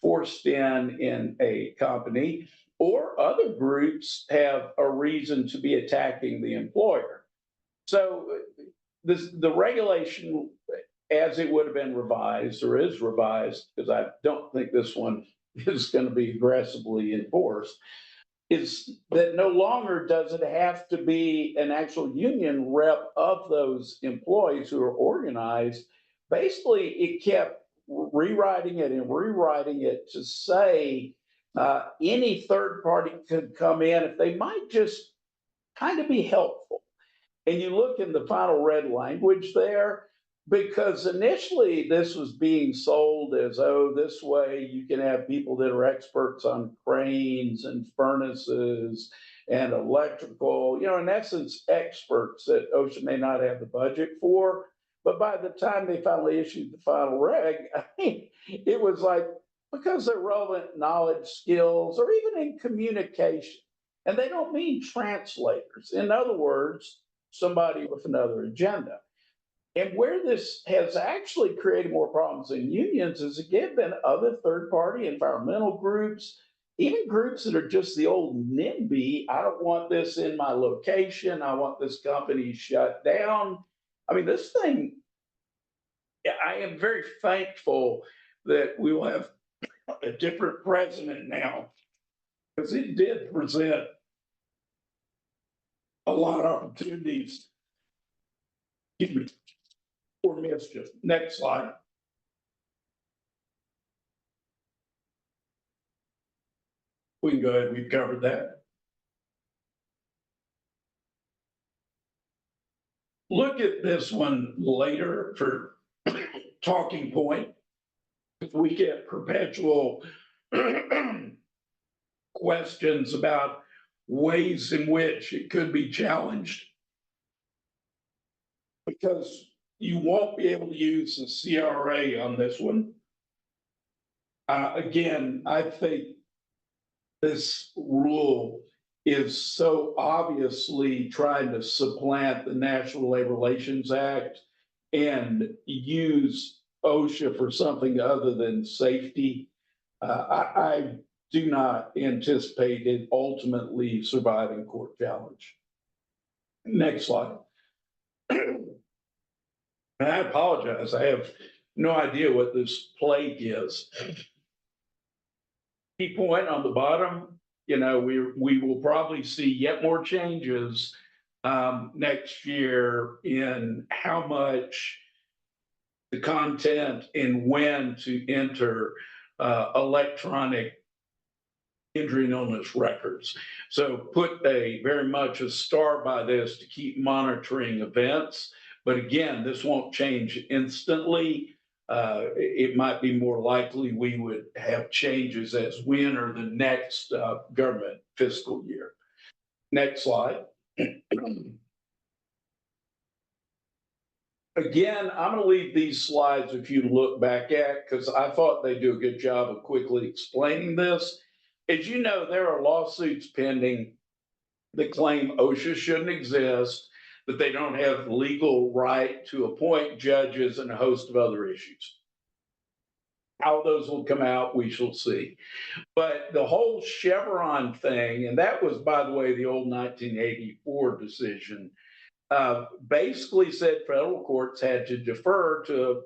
forced in a company, or other groups have a reason to be attacking the employer. So the regulation, as it would have been revised or is revised, because I don't think this one is going to be aggressively enforced, is that no longer does it have to be an actual union rep of those employees who are organized. Basically, it kept rewriting it and rewriting it to say any third party could come in if they might just kind of be helpful. And you look in the final red language there, because initially this was being sold as, oh, this way you can have people that are experts on cranes and furnaces and electrical, in essence, experts that OSHA may not have the budget for. But by the time they finally issued the final reg, it was like, because they're relevant knowledge, skills, or even in communication. And they don't mean translators. In other words, somebody with another agenda. And where this has actually created more problems in unions is, again, been other third party environmental groups, even groups that are just the old NIMBY. I don't want this in my location. I want this company shut down. I mean, this thing, I am very thankful that we will have a different president now, because it did present a lot of opportunities, excuse me, for mischief. Next slide. We can go ahead, we've covered that. Look at this one later for talking point. If we get perpetual questions about ways in which it could be challenged, because you won't be able to use the CRA on this one. Again, I think this rule is so obviously trying to supplant the National Labor Relations Act and use OSHA for something other than safety. I do not anticipate it ultimately surviving court challenge. Next slide. And I apologize, I have no idea what this plague is. Key point on the bottom, you know, we will probably see yet more changes next year in how much the content and when to enter electronic injury and illness records. So put a very much a star by this to keep monitoring events. But again, this won't change instantly. It might be more likely we would have changes as we enter the next government fiscal year. Next slide. Again, I'm going to leave these slides if you look back at, because I thought they do a good job of quickly explaining this. As you know, there are lawsuits pending that claim OSHA shouldn't exist, that they don't have legal right to appoint judges, and a host of other issues. How those will come out, we shall see. But the whole Chevron thing, and that was, by the way, the old 1984 decision, basically said federal courts had to defer to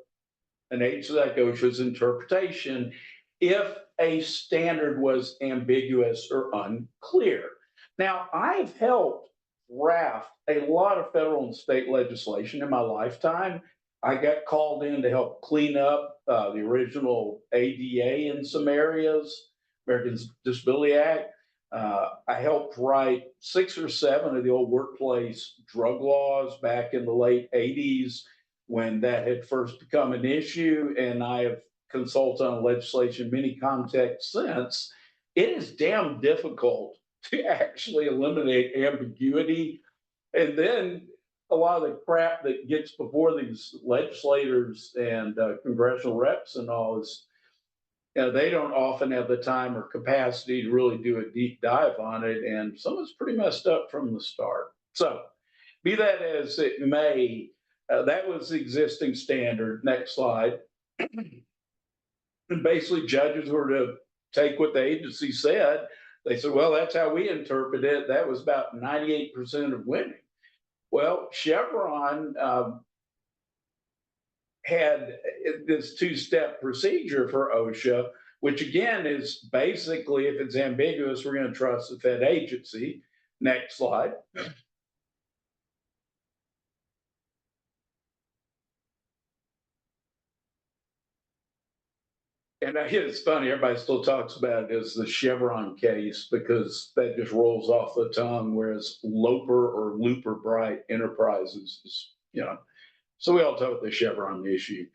an agency like OSHA's interpretation if a standard was ambiguous or unclear. Now, I've helped draft a lot of federal and state legislation in my lifetime. I got called in to help clean up the original ADA in some areas, Americans Disability Act. I helped write 6 or 7 of the old workplace drug laws back in the late 80s when that had first become an issue, and I have consulted on legislation in many contexts since. It is damn difficult to actually eliminate ambiguity. And then a lot of the crap that gets before these legislators and congressional reps and all is, you know, they don't often have the time or capacity to really do a deep dive on it. And some of it's pretty messed up from the start. So be that as it may, that was the existing standard. Next slide. And basically judges were to take what the agency said. They said, well, that's how we interpret it. That was about 98% of winning. Well, Chevron had this 2-step procedure for OSHA, which again is basically, if it's ambiguous, we're going to trust the Fed agency. Next slide. And it's funny, everybody still talks about it as the Chevron case because that just rolls off the tongue, whereas Loper or Looper Bright Enterprises is, you know, so we all talk about the Chevron issue.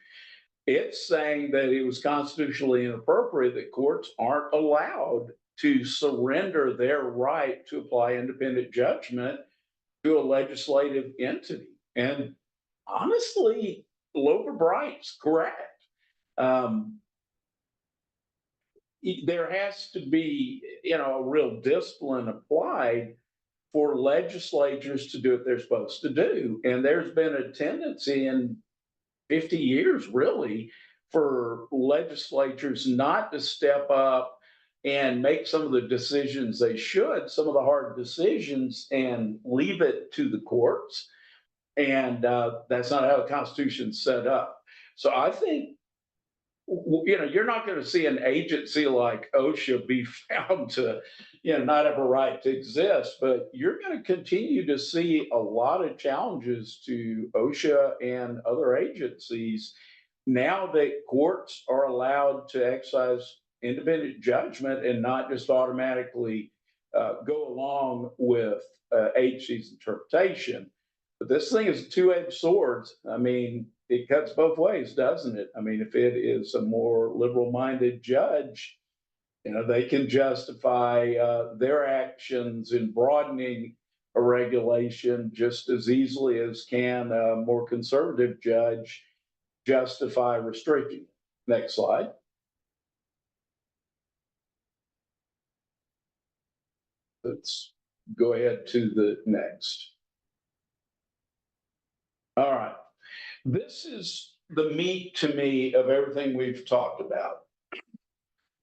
It's saying that it was constitutionally inappropriate that courts aren't allowed to surrender their right to apply independent judgment to a legislative entity. And honestly, Loper Bright's correct. There has to be, you know, a real discipline applied for legislatures to do what they're supposed to do. And there's been a tendency in 50 years, really, for legislatures not to step up and make some of the decisions they should, some of the hard decisions, and leave it to the courts. And that's not how the Constitution's set up. So I think you're not going to see an agency like OSHA be found to, not have a right to exist, but you're going to continue to see a lot of challenges to OSHA and other agencies now that courts are allowed to exercise independent judgment and not just automatically go along with agency's interpretation. But this thing is a two-edged sword. I mean, it cuts both ways, doesn't it? I mean, if it is a more liberal-minded judge, they can justify their actions in broadening a regulation just as easily as can a more conservative judge justify restricting it. Next slide. Let's go ahead to the next. All right. This is the meat to me of everything we've talked about.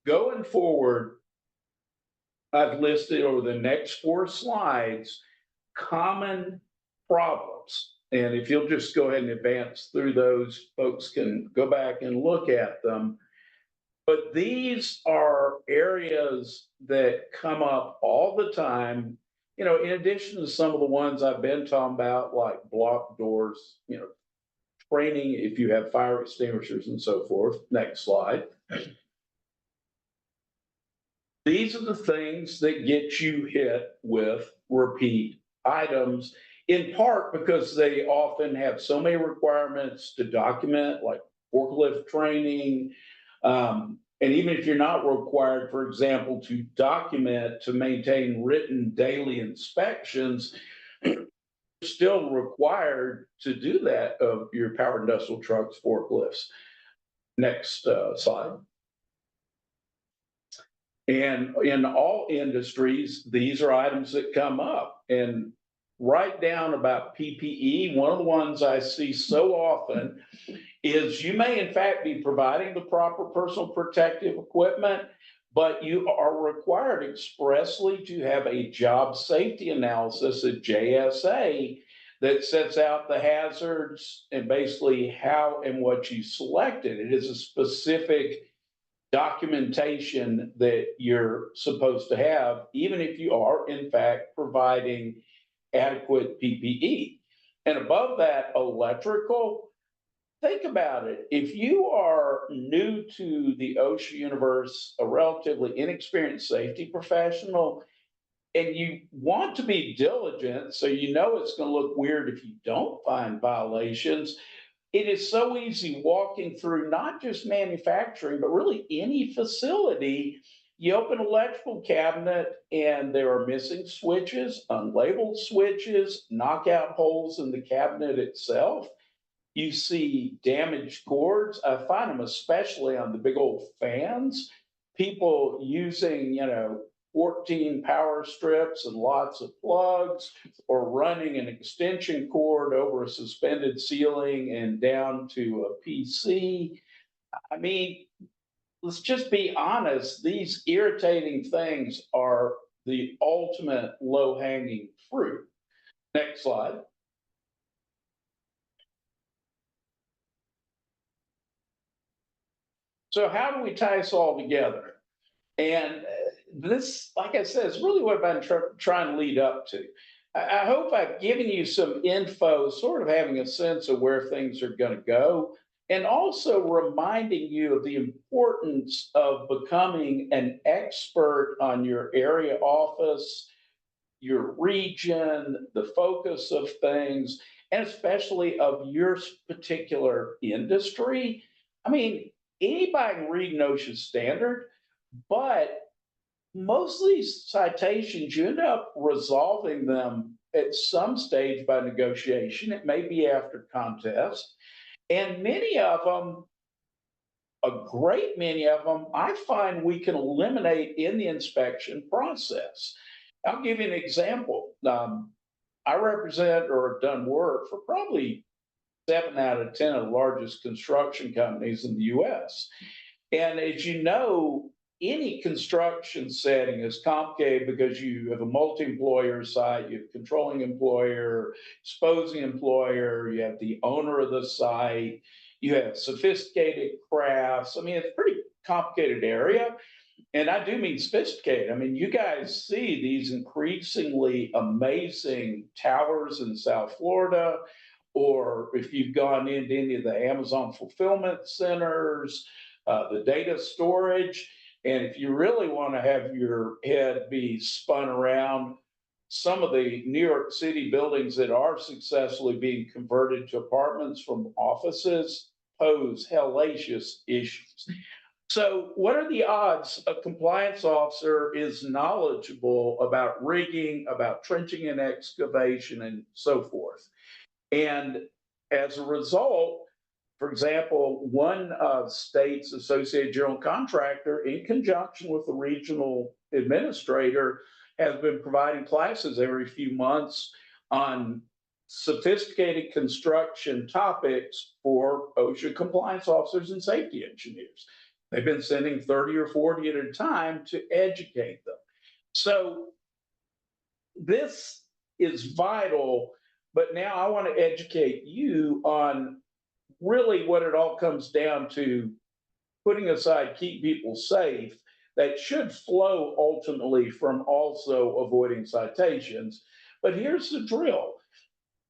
Going forward, I've listed over the next 4 slides common problems. And if you'll just go ahead and advance through those, folks can go back and look at them. But these are areas that come up all the time, in addition to some of the ones I've been talking about, like block doors, training if you have fire extinguishers and so forth. Next slide. These are the things that get you hit with repeat items, in part because they often have so many requirements to document, like forklift training. And even if you're not required, for example, to document to maintain written daily inspections, you're still required to do that of your power industrial trucks, forklifts. Next slide. And in all industries, these are items that come up. And write down about PPE. One of the ones I see so often is you may in fact be providing the proper personal protective equipment, but you are required expressly to have a job safety analysis, a JSA, that sets out the hazards and basically how and what you selected. It is a specific documentation that you're supposed to have, even if you are in fact providing adequate PPE. And above that, electrical. Think about it. If you are new to the OSHA universe, a relatively inexperienced safety professional, and you want to be diligent, so you know it's going to look weird if you don't find violations, it is so easy walking through not just manufacturing, but really any facility. You open an electrical cabinet and there are missing switches, unlabeled switches, knockout holes in the cabinet itself. You see damaged cords. I find them especially on the big old fans. People using, 14 power strips and lots of plugs, or running an extension cord over a suspended ceiling and down to a PC. I mean, let's just be honest, these irritating things are the ultimate low hanging fruit. Next slide. So, how do we tie this all together? And this, like I said, is really what I've been trying to lead up to. I hope I've given you some info, sort of having a sense of where things are going to go, and also reminding you of the importance of becoming an expert on your area office, your region, the focus of things, and especially of your particular industry. I mean, anybody can read an OSHA standard, but most of these citations, you end up resolving them at some stage by negotiation. It may be after contest. And many of them, a great many of them, I find we can eliminate in the inspection process. I'll give you an example. I represent or have done work for probably 7 out of 10 of the largest construction companies in the US. And as you know, any construction setting is complicated because you have a multi-employer site, you have controlling employer, exposing employer, you have the owner of the site, you have sophisticated crafts. I mean, it's a pretty complicated area. And I do mean sophisticated. I mean, you guys see these increasingly amazing towers in South Florida, or if you've gone into any of the Amazon fulfillment centers, the data storage. And if you really want to have your head be spun around, some of the New York City buildings that are successfully being converted to apartments from offices pose hellacious issues. So, what are the odds a compliance officer is knowledgeable about rigging, about trenching and excavation, and so forth? And as a result, for example, one state's associated general contractor, in conjunction with the regional administrator, has been providing classes every few months on sophisticated construction topics for OSHA compliance officers and safety engineers. They've been sending 30 or 40 at a time to educate them. So this is vital, but now I want to educate you on really what it all comes down to, putting aside keep people safe, that should flow ultimately from also avoiding citations. But here's the drill.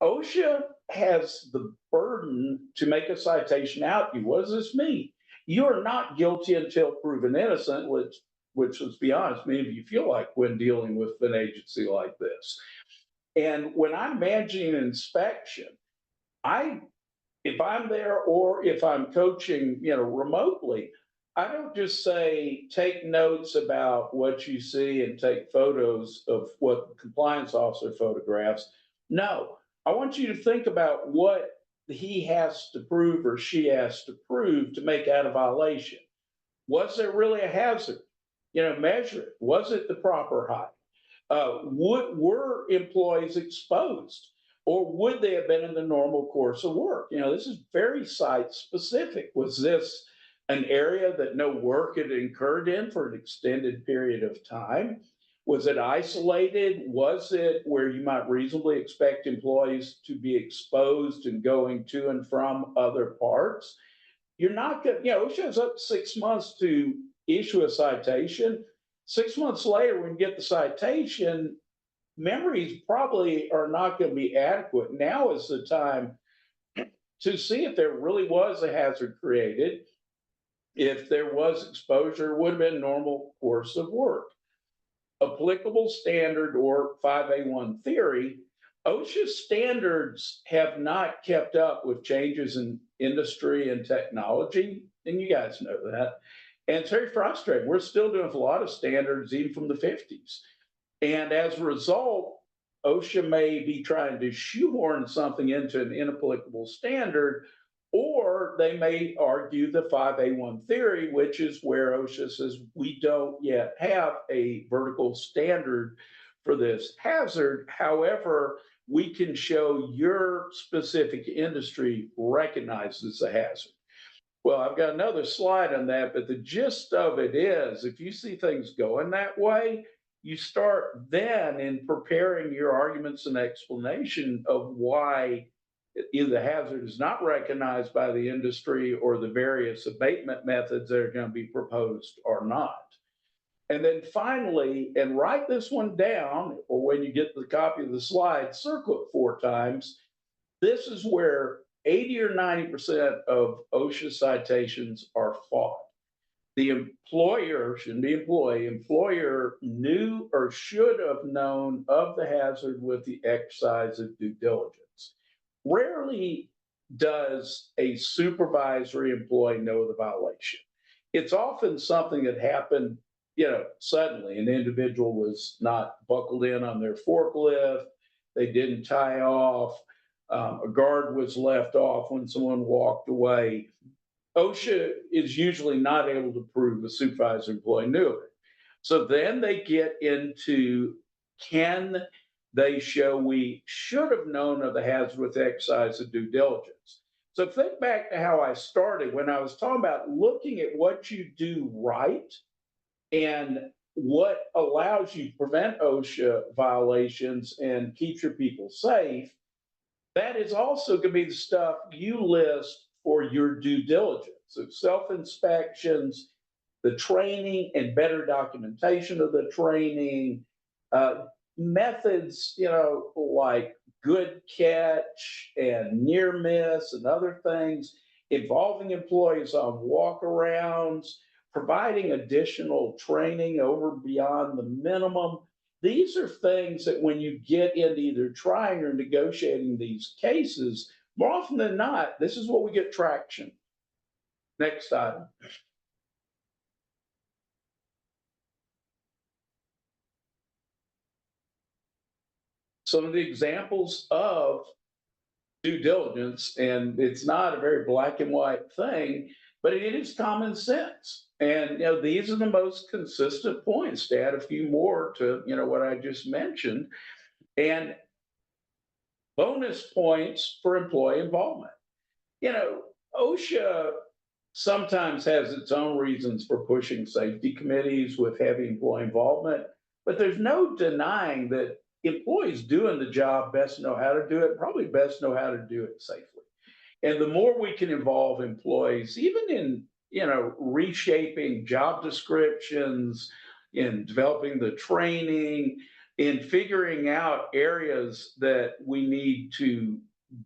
OSHA has the burden to make a citation out you. What does this mean? You are not guilty until proven innocent, which let's be honest, many of you feel like when dealing with an agency like this. And when I'm managing an inspection, if I'm there or if I'm coaching, remotely, I don't just say take notes about what you see and take photos of what the compliance officer photographs. No, I want you to think about what he has to prove or she has to prove to make out a violation. Was there really a hazard? Measure it. Was it the proper height? Were employees exposed? Or would they have been in the normal course of work? This is very site specific. Was this an area that no work had incurred in for an extended period of time? Was it isolated? Was it where you might reasonably expect employees to be exposed and going to and from other parts? You're not going to, it shows up 6 months to issue a citation. 6 months later, when you get the citation, memories probably are not going to be adequate. Now is the time to see if there really was a hazard created, if there was exposure, would have been normal course of work. Applicable standard or 5A1 theory, OSHA standards have not kept up with changes in industry and technology, and you guys know that. And it's very frustrating. We're still doing a lot of standards, even from the 50s. And as a result, OSHA may be trying to shoehorn something into an inapplicable standard, or they may argue the 5A1 theory, which is where OSHA says we don't yet have a vertical standard for this hazard. However, we can show your specific industry recognizes a hazard. Well, I've got another slide on that, but the gist of it is if you see things going that way, you start then in preparing your arguments and explanation of why either the hazard is not recognized by the industry or the various abatement methods that are going to be proposed are not. And then finally, and write this one down, or when you get the copy of the slide, circle it 4 times. This is where 80 or 90% of OSHA citations are fought. The employer, shouldn't be employee, employer knew or should have known of the hazard with the exercise of due diligence. Rarely does a supervisory employee know the violation. It's often something that happened, suddenly. An individual was not buckled in on their forklift, they didn't tie off, a guard was left off when someone walked away. OSHA is usually not able to prove a supervisor employee knew of it. So then they get into, can they show we should have known of the hazard with exercise of due diligence? So think back to how I started when I was talking about looking at what you do right and what allows you to prevent OSHA violations and keeps your people safe. That is also going to be the stuff you list for your due diligence. So self-inspections, the training and better documentation of the training, methods, like good catch and near miss and other things, involving employees on walkarounds, providing additional training over beyond the minimum. These are things that when you get into either trying or negotiating these cases, more often than not, this is what we get traction. Next item. Some of the examples of due diligence, and it's not a very black and white thing, but it is common sense. And these are the most consistent points. To add a few more to what I just mentioned, and bonus points for employee involvement. OSHA sometimes has its own reasons for pushing safety committees with heavy employee involvement, but there's no denying that employees doing the job best know how to do it, probably best know how to do it safely. And the more we can involve employees, even in reshaping job descriptions, in developing the training, in figuring out areas that we need to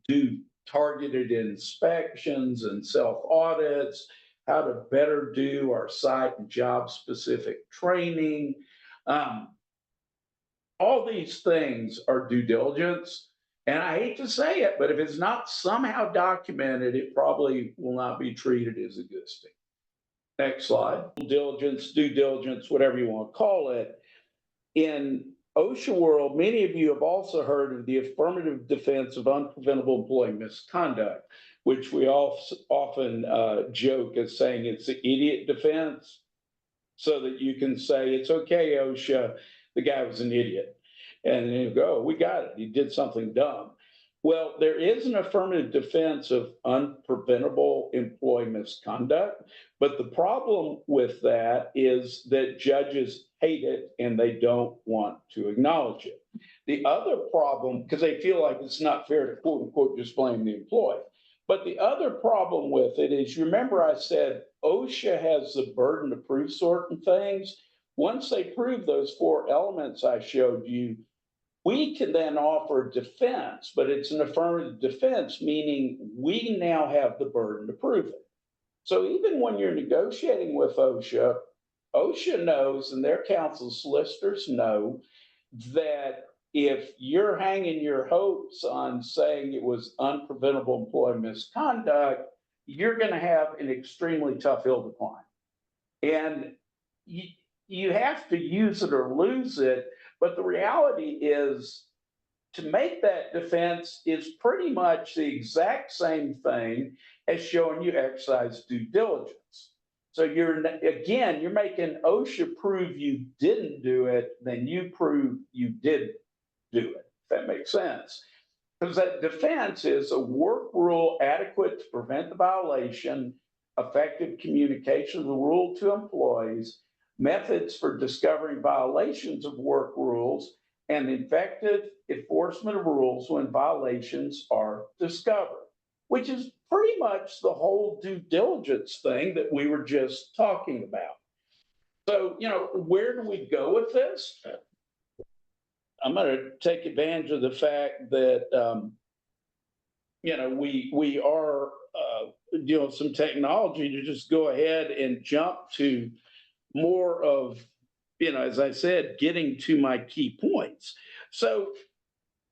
do targeted inspections and self audits, how to better do our site and job specific training. All these things are due diligence. And I hate to say it, but if it's not somehow documented, it probably will not be treated as a good thing. Next slide. Diligence, due diligence, whatever you want to call it. In OSHA world, many of you have also heard of the affirmative defense of unpreventable employee misconduct, which we often joke as saying it's the idiot defense, so that you can say, it's okay, OSHA, the guy was an idiot. And then you go, we got it, he did something dumb. Well, there is an affirmative defense of unpreventable employee misconduct, but the problem with that is that judges hate it and they don't want to acknowledge it. The other problem, because they feel like it's not fair to quote unquote just blame the employee. But the other problem with it is, you remember I said OSHA has the burden to prove certain things. Once they prove those 4 elements I showed you, we can then offer defense, but it's an affirmative defense, meaning we now have the burden to prove it. So even when you're negotiating with OSHA, OSHA knows, and their counsel solicitors know, that if you're hanging your hopes on saying it was unpreventable employee misconduct, you're going to have an extremely tough hill to climb. And you have to use it or lose it. But the reality is, to make that defense is pretty much the exact same thing as showing you exercise due diligence. So you're making OSHA prove you didn't do it, then you prove you did do it, if that makes sense. Because that defense is a work rule adequate to prevent the violation, effective communication of the rule to employees, methods for discovering violations of work rules, and effective enforcement of rules when violations are discovered, which is pretty much the whole due diligence thing that we were just talking about. So, where do we go with this? I'm going to take advantage of the fact that, we are some technology to just go ahead and jump to more of, as I said, getting to my key points. So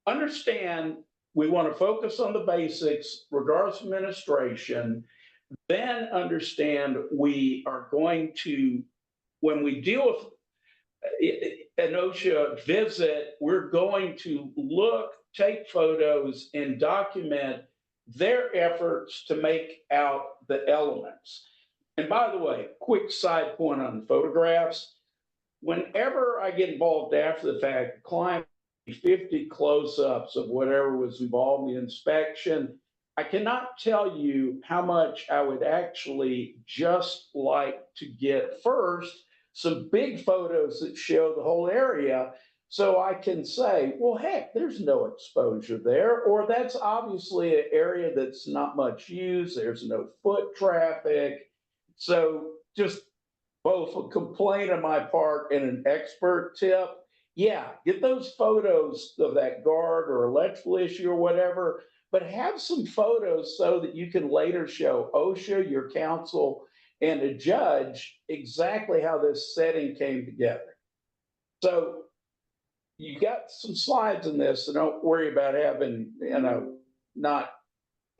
understand, we want to focus on the basics, regardless of administration, then understand we are going to, when we deal with an OSHA visit, we're going to look, take photos, and document their efforts to make out the elements. And by the way, quick side point on the photographs. Whenever I get involved after the fact, the client 50 close-ups of whatever was involved in the inspection, I cannot tell you how much I would actually just like to get first some big photos that show the whole area, So I can say, well, heck, there's no exposure there, or that's obviously an area that's not much used. There's no foot traffic. So just both a complaint on my part and an expert tip. Yeah, get those photos of that guard or electrical issue or whatever, but have some photos so that you can later show OSHA, your counsel, and a judge exactly how this setting came together. So you got some slides in this, so don't worry about having, not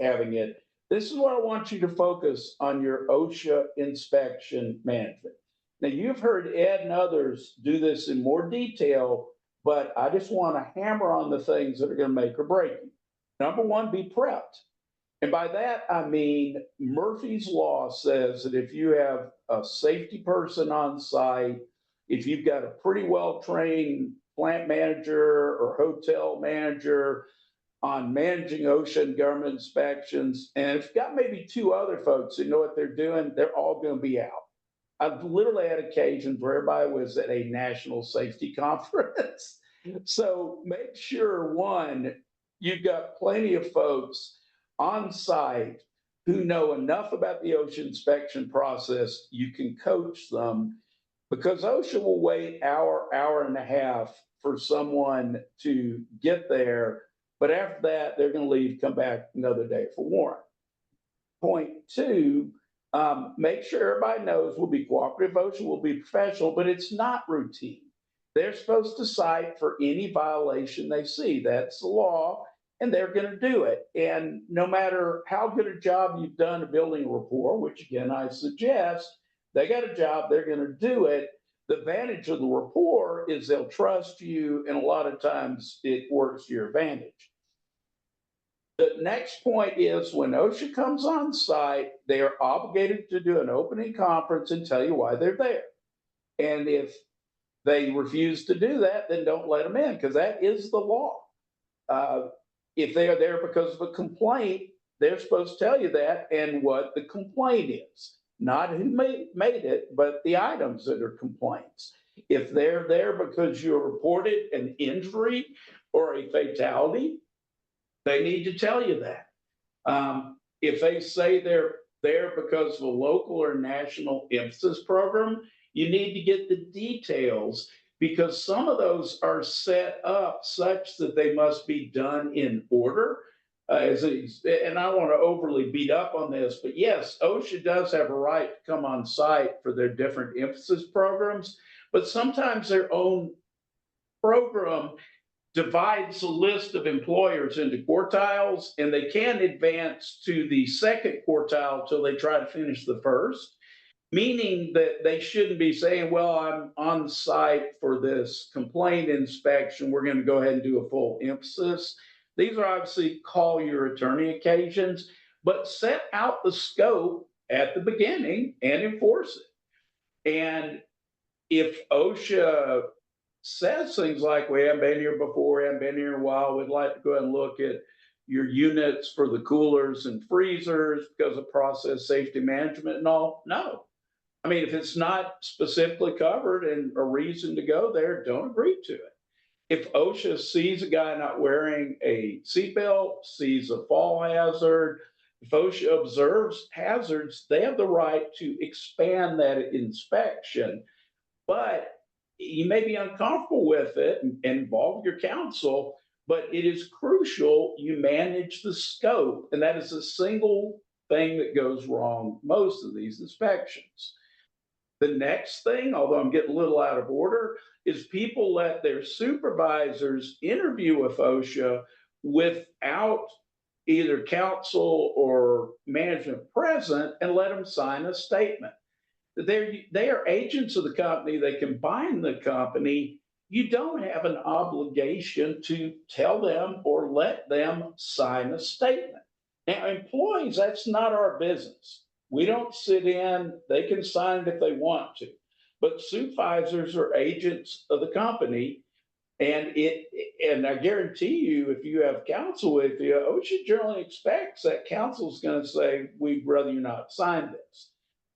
having it. This is what I want you to focus on: your OSHA inspection management. Now, you've heard Ed and others do this in more detail, but I just want to hammer on the things that are going to make or break you. Number one, be prepped. And by that, I mean Murphy's Law says that if you have a safety person on site, if you've got a pretty well trained plant manager or hotel manager on managing OSHA and government inspections, and if you've got maybe two other folks who know what they're doing, they're all going to be out. I've literally had occasions where everybody was at a national safety conference. So make sure, one, you've got plenty of folks on site who know enough about the OSHA inspection process, you can coach them, because OSHA will wait hour and a half for someone to get there. But after that, they're going to leave, come back another day for warrant. Point two, make sure everybody knows we'll be cooperative. OSHA will be professional, but it's not routine. They're supposed to cite for any violation they see. That's the law, and they're going to do it. And no matter how good a job you've done of building rapport, which again I suggest, they got a job, they're going to do it. The advantage of the rapport is they'll trust you, and a lot of times it works to your advantage. The next point is when OSHA comes on site, they are obligated to do an opening conference and tell you why they're there. And if they refuse to do that, then don't let them in, because that is the law. If they are there because of a complaint, they're supposed to tell you that and what the complaint is, not who made it, but the items that are complaints. If they're there because you reported an injury or a fatality, they need to tell you that. If they say they're there because of a local or national emphasis program, you need to get the details, because some of those are set up such that they must be done in order. And I don't want to overly beat up on this, but yes, OSHA does have a right to come on site for their different emphasis programs, but sometimes their own program divides the list of employers into quartiles, and they can't advance to the second quartile until they try to finish the first, meaning that they shouldn't be saying, well, I'm on site for this complaint inspection, we're going to go ahead and do a full emphasis. These are obviously call your attorney occasions, but set out the scope at the beginning and enforce it. And if OSHA says things like, we haven't been here before, we haven't been here in a while, we'd like to go ahead and look at your units for the coolers and freezers because of process safety management and all. No. I mean, if it's not specifically covered and a reason to go there, don't agree to it. If OSHA sees a guy not wearing a seatbelt, sees a fall hazard, if OSHA observes hazards, they have the right to expand that inspection. But you may be uncomfortable with it and involve your counsel, but it is crucial you manage the scope. And that is the single thing that goes wrong most of these inspections. The next thing, although I'm getting a little out of order, is people let their supervisors interview with OSHA without either counsel or management present and let them sign a statement. They are agents of the company. They can bind the company. You don't have an obligation to tell them or let them sign a statement. Now, employees, that's not our business. We don't sit in, they can sign it if they want to. But supervisors are agents of the company. And I guarantee you, if you have counsel with you, OSHA generally expects that counsel is going to say, we'd rather you not sign this.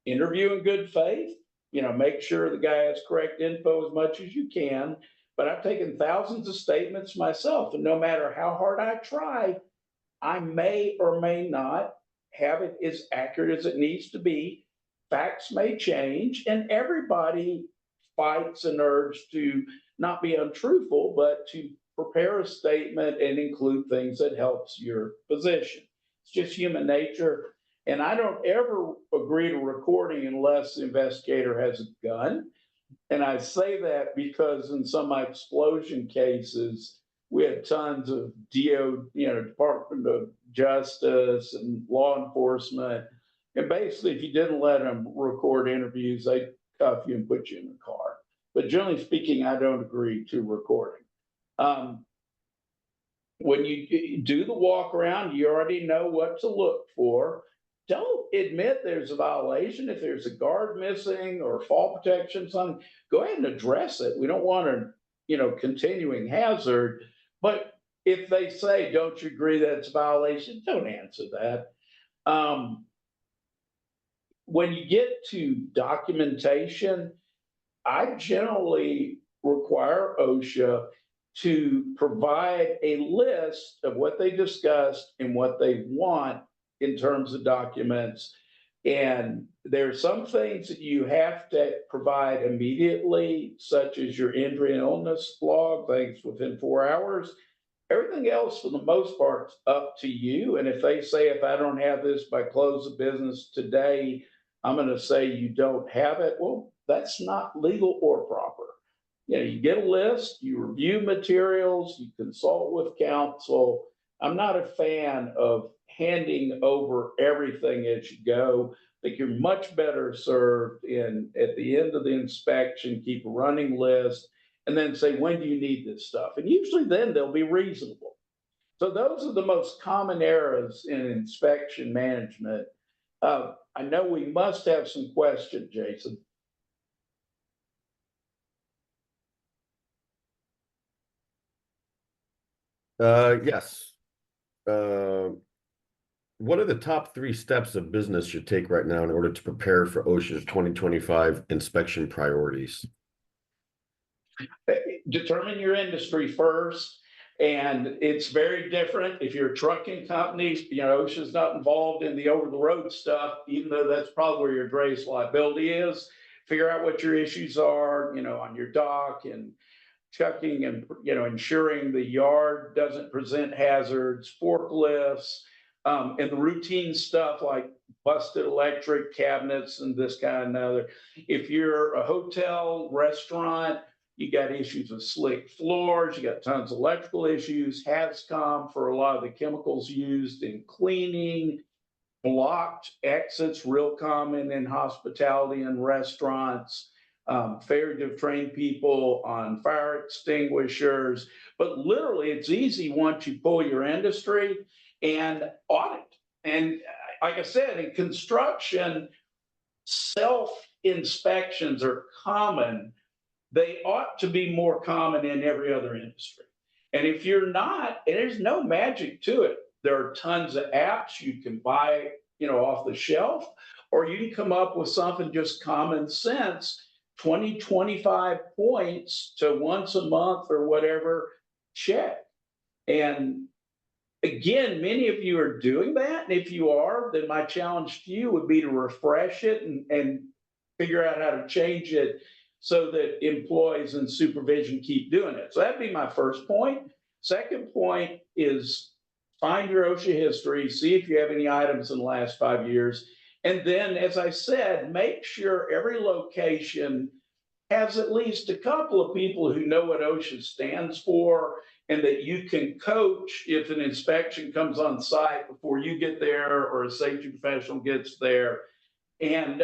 Interview in good faith, make sure the guy has correct info as much as you can, but I've taken thousands of statements myself, and no matter how hard I try, I may or may not have it as accurate as it needs to be. Facts may change, and everybody fights an urge to not be untruthful, but to prepare a statement and include things that helps your position. It's just human nature. And I don't ever agree to recording unless the investigator has a gun. And I say that because in some of my explosion cases, we had tons of Department of Justice and law enforcement. And basically, if you didn't let them record interviews, they'd cuff you and put you in the car. But generally speaking, I don't agree to recording. When you do the walk around, you already know what to look for. Don't admit there's a violation. If there's a guard missing or fall protection, something, go ahead and address it. We don't want a continuing hazard. But if they say, don't you agree that it's a violation, don't answer that. When you get to documentation, I generally require OSHA to provide a list of what they discussed and what they want in terms of documents. And there are some things that you have to provide immediately, such as your injury and illness log, things within 4 hours. Everything else, for the most part, is up to you. And if they say, if I don't have this by close of business today, I'm going to say you don't have it. Well, that's not legal or proper. You get a list, you review materials, you consult with counsel. I'm not a fan of handing over everything as you go. I think you're much better served at the end of the inspection, keep a running list, and then say, when do you need this stuff? And usually then they'll be reasonable. So those are the most common errors in inspection management. I know we must have some questions, Jason. Yes. What are the top 3 steps a business should take right now in order to prepare for OSHA's 2025 inspection priorities? Determine your industry first. And it's very different if you're a trucking company. OSHA's not involved in the over-the-road stuff, even though that's probably where your greatest liability is. Figure out what your issues are, on your dock and checking and ensuring the yard doesn't present hazards, forklifts, and the routine stuff like busted electric cabinets and this kind of another. If you're a hotel, restaurant, you got issues with slick floors, you got tons of electrical issues, HAZCOM for a lot of the chemicals used in cleaning, blocked exits, real common in hospitality and restaurants, failure to train people on fire extinguishers. But literally, it's easy once you pull your industry and audit. And like I said, in construction, self-inspections are common. They ought to be more common in every other industry. And if you're not, and there's no magic to it, there are tons of apps you can buy, off the shelf, or you can come up with something just common sense, 20, 25 points to once a month or whatever, check. And again, many of you are doing that. And if you are, then my challenge to you would be to refresh it and figure out how to change it so that employees and supervision keep doing it. So that'd be my first point. Second point is find your OSHA history, see if you have any items in the last 5 years. And then, as I said, make sure every location has at least a couple of people who know what OSHA stands for and that you can coach if an inspection comes on site before you get there or a safety professional gets there. And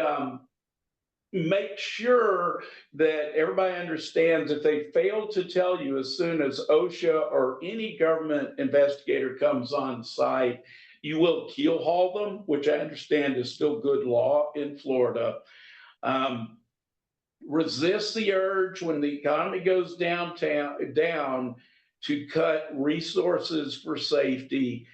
make sure that everybody understands if they fail to tell you as soon as OSHA or any government investigator comes on site, you will keel haul them, which I understand is still good law in Florida. Resist the urge when the economy goes down to cut resources for safety.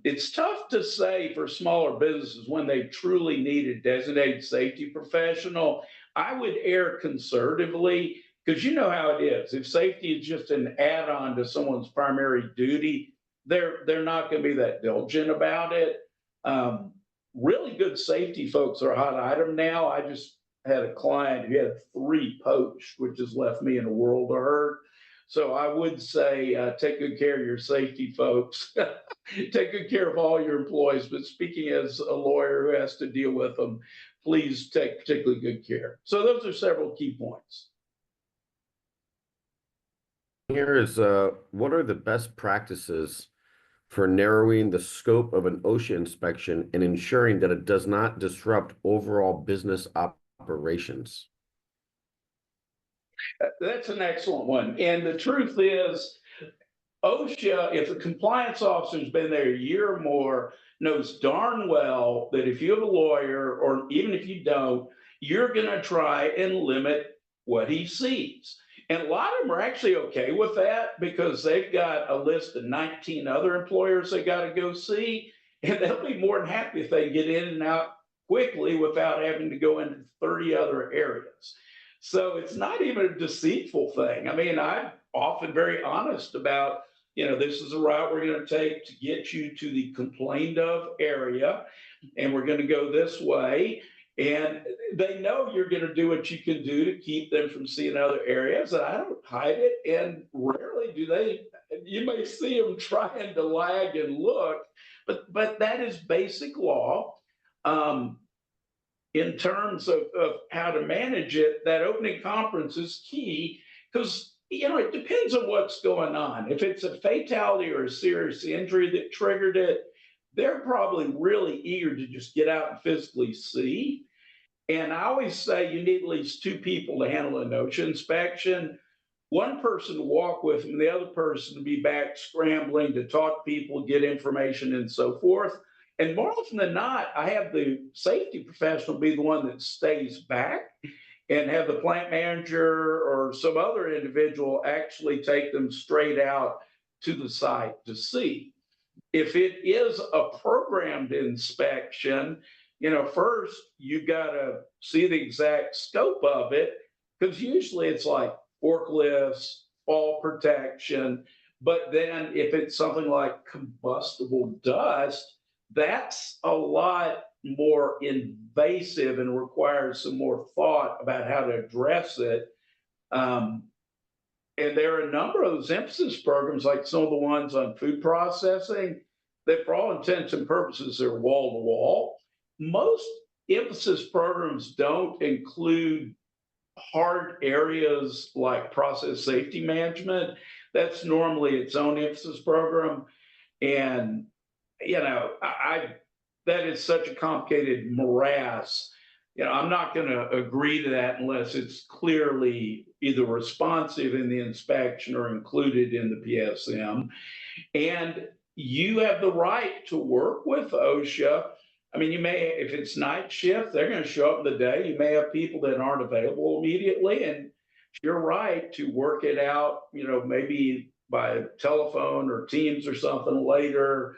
It's tough to say for smaller businesses when they truly need a designated safety professional. I would err conservatively Because you know how it is. If safety is just an add-on to someone's primary duty, they're not going to be that diligent about it. Um, really good safety folks are a hot item now. I just had a client who had 3 poached, which has left me in a world of hurt. So I would say take good care of your safety folks. Take good care of all your employees. But speaking as a lawyer who has to deal with them, please take particularly good care. So those are several key points. Here is what are the best practices for narrowing the scope of an OSHA inspection and ensuring that it does not disrupt overall business operations? That's an excellent one. And the truth is, OSHA, if the compliance officer's been there a year or more, knows darn well that if you have a lawyer, or even if you don't, you're going to try and limit what he sees. And a lot of them are actually okay with that because they've got a list of 19 other employers they got to go see. And they'll be more than happy if they get in and out quickly without having to go into 30 other areas. So it's not even a deceitful thing. I mean, I'm often very honest about, this is the route we're going to take to get you to the complained of area, and we're going to go this way. And they know you're going to do what you can do to keep them from seeing other areas. And I don't hide it. And rarely do they, you may see them trying to lag and look, but that is basic law. In terms of how to manage it, that opening conference is key because it depends on what's going on. If it's a fatality or a serious injury that triggered it, they're probably really eager to just get out and physically see. And I always say you need at least 2 people to handle an OSHA inspection. One person to walk with them, the other person to be back scrambling to talk to people, get information, and so forth. And more often than not, I have the safety professional be the one that stays back and have the plant manager or some other individual actually take them straight out to the site to see. If it is a programmed inspection, first you got to see the exact scope of it, because usually it's like forklifts, fall protection. But then if it's something like combustible dust, that's a lot more invasive and requires some more thought about how to address it. And there are a number of those emphasis programs, like some of the ones on food processing, that for all intents and purposes are wall to wall. Most emphasis programs don't include hard areas like process safety management. That's normally its own emphasis program. And, that is such a complicated morass. I'm not going to agree to that unless it's clearly either responsive in the inspection or included in the PSM. And you have the right to work with OSHA. I mean, you may, if it's night shift, they're going to show up in the day. You may have people that aren't available immediately. And you're right to work it out, maybe by telephone or Teams or something later.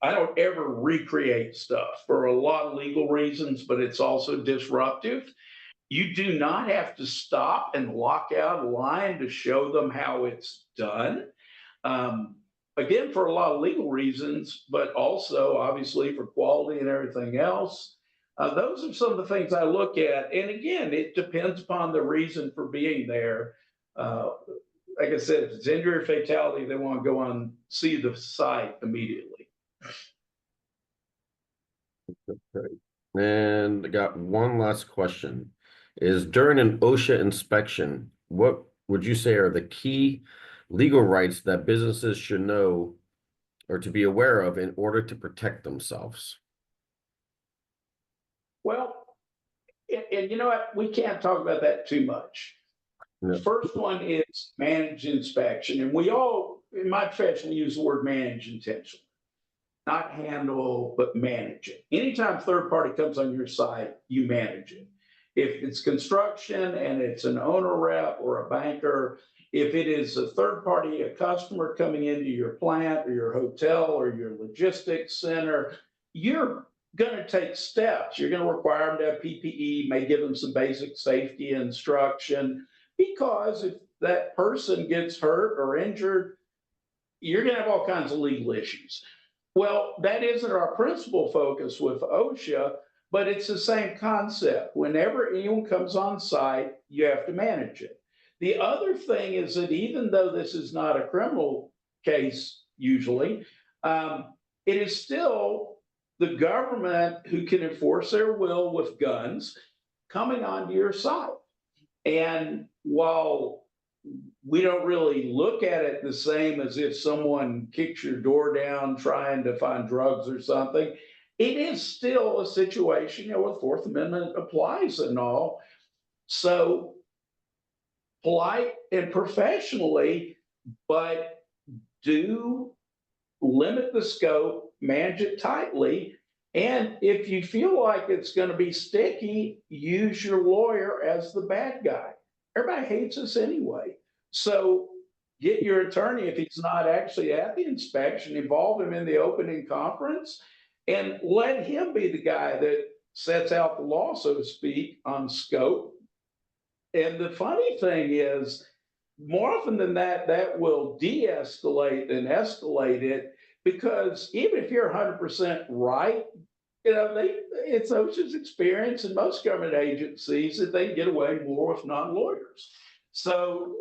I don't ever recreate stuff for a lot of legal reasons, but it's also disruptive. You do not have to stop and lock out a line to show them how it's done. Again, for a lot of legal reasons, but also obviously for quality and everything else. Those are some of the things I look at. And again, it depends upon the reason for being there. Like I said, if it's injury or fatality, they want to go on, see the site immediately. Okay. And I got one last question. Is during an OSHA inspection, what would you say are the key legal rights that businesses should know or to be aware of in order to protect themselves? Well, and you know what? We can't talk about that too much. Yeah. The first one is managed inspection. And we all, in my profession, we use the word manage intentionally. Not handle, but manage it. Anytime third party comes on your site, you manage it. If it's construction and it's an owner rep or a banker, if it is a third party, a customer coming into your plant or your hotel or your logistics center, you're going to take steps. You're going to require them to have PPE, may give them some basic safety instruction, because if that person gets hurt or injured, you're going to have all kinds of legal issues. Well, that isn't our principal focus with OSHA, but it's the same concept. Whenever anyone comes on site, you have to manage it. The other thing is that even though this is not a criminal case, usually, it is still the government who can enforce their will with guns coming onto your site. And while we don't really look at it the same as if someone kicks your door down trying to find drugs or something, it is still a situation, where the Fourth Amendment applies and all. So polite and professionally, but do limit the scope, manage it tightly. And if you feel like it's going to be sticky, use your lawyer as the bad guy. Everybody hates us anyway. So get your attorney, if he's not actually at the inspection, involve him in the opening conference and let him be the guy that sets out the law, so to speak, on scope. And the funny thing is, more often than that, that will de-escalate and escalate it, because even if you're 100% right, it's OSHA's experience in most government agencies that they get away more with non-lawyers. So,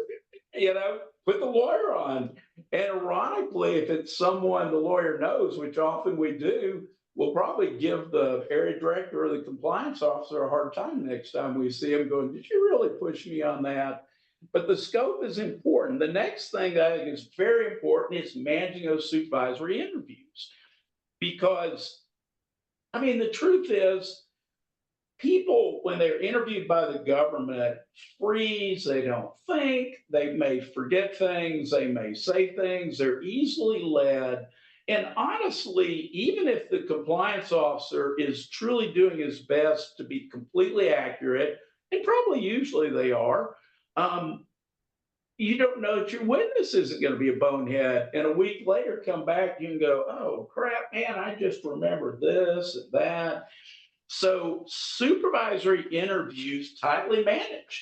put the lawyer on. And ironically, if it's someone the lawyer knows, which often we do, we'll probably give the area director or the compliance officer a hard time next time we see him, going, did you really push me on that? But the scope is important. The next thing that I think is very important is managing those supervisory interviews. Because, the truth is, people, when they're interviewed by the government, freeze, they don't think, they may forget things, they may say things, they're easily led. And honestly, even if the compliance officer is truly doing his best to be completely accurate, and probably usually they are, you don't know that your witness isn't going to be a bonehead. And a week later, come back, you can go, oh, crap, man, I just remembered this and that. So supervisory interviews tightly managed,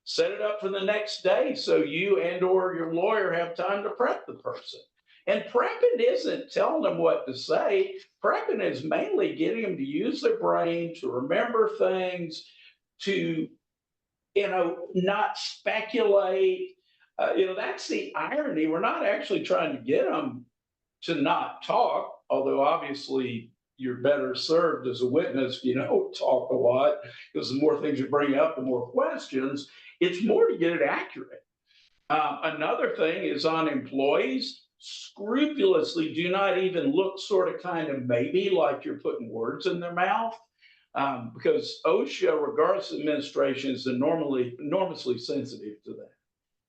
set it up for the next day so you and or your lawyer have time to prep the person. And prepping isn't telling them what to say. Prepping is mainly getting them to use their brain, to remember things, to, not speculate. That's the irony. We're not actually trying to get them to not talk, although obviously you're better served as a witness if you don't talk a lot, because the more things you bring up, the more questions. It's more to get it accurate. Another thing is on employees, scrupulously do not even look sort of kind of maybe like you're putting words in their mouth. Because OSHA, regardless of administration, is enormously sensitive to that.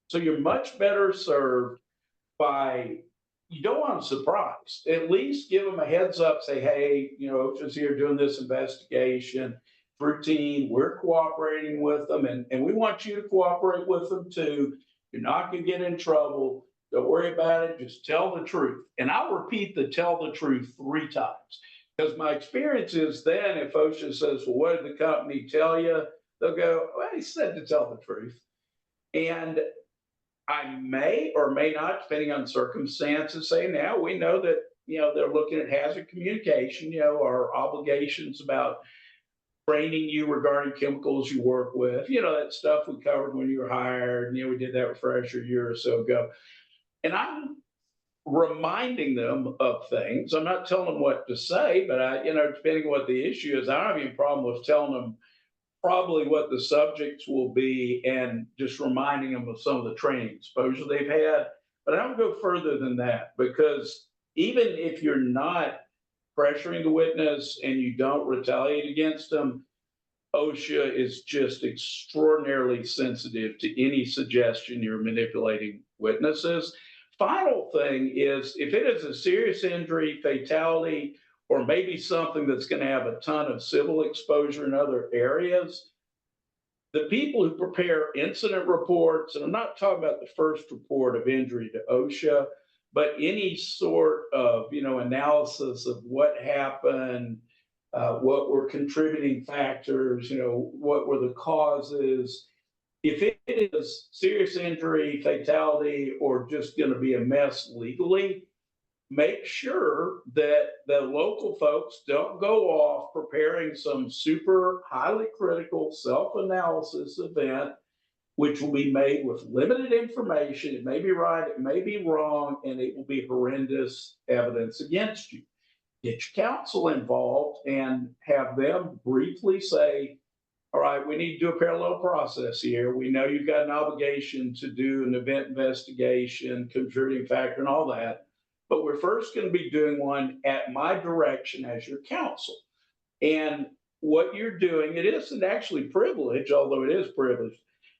So you're much better served by, you don't want them surprised. At least give them a heads up, say, hey, OSHA's here doing this investigation, routine, we're cooperating with them, and we want you to cooperate with them too. You're not going to get in trouble. Don't worry about it. Just tell the truth. And I'll repeat the tell the truth 3 times. Because my experience is then if OSHA says, well, what did the company tell you? They'll go, well, he said to tell the truth. And I may or may not, depending on circumstances, say now we know that, they're looking at hazard communication, our obligations about training you regarding chemicals you work with, that stuff we covered when you were hired. We did that refresher a year or so ago. And I'm reminding them of things. I'm not telling them what to say, but depending on what the issue is, I don't have any problem with telling them probably what the subjects will be and just reminding them of some of the training exposure they've had. But I don't go further than that, because even if you're not pressuring the witness and you don't retaliate against them, OSHA is just extraordinarily sensitive to any suggestion you're manipulating witnesses. Final thing is, if it is a serious injury, fatality, or maybe something that's going to have a ton of civil exposure in other areas, the people who prepare incident reports, and I'm not talking about the first report of injury to OSHA, but any sort of analysis of what happened, what were contributing factors, what were the causes. If it is serious injury, fatality, or just going to be a mess legally, make sure that the local folks don't go off preparing some super highly critical self-analysis event, which will be made with limited information. It may be right, it may be wrong, and it will be horrendous evidence against you. Get your counsel involved and have them briefly say, all right, we need to do a parallel process here. We know you've got an obligation to do an event investigation, contributing factor, and all that. But we're first going to be doing one at my direction as your counsel. And what you're doing, it isn't actually privilege, although it is privilege.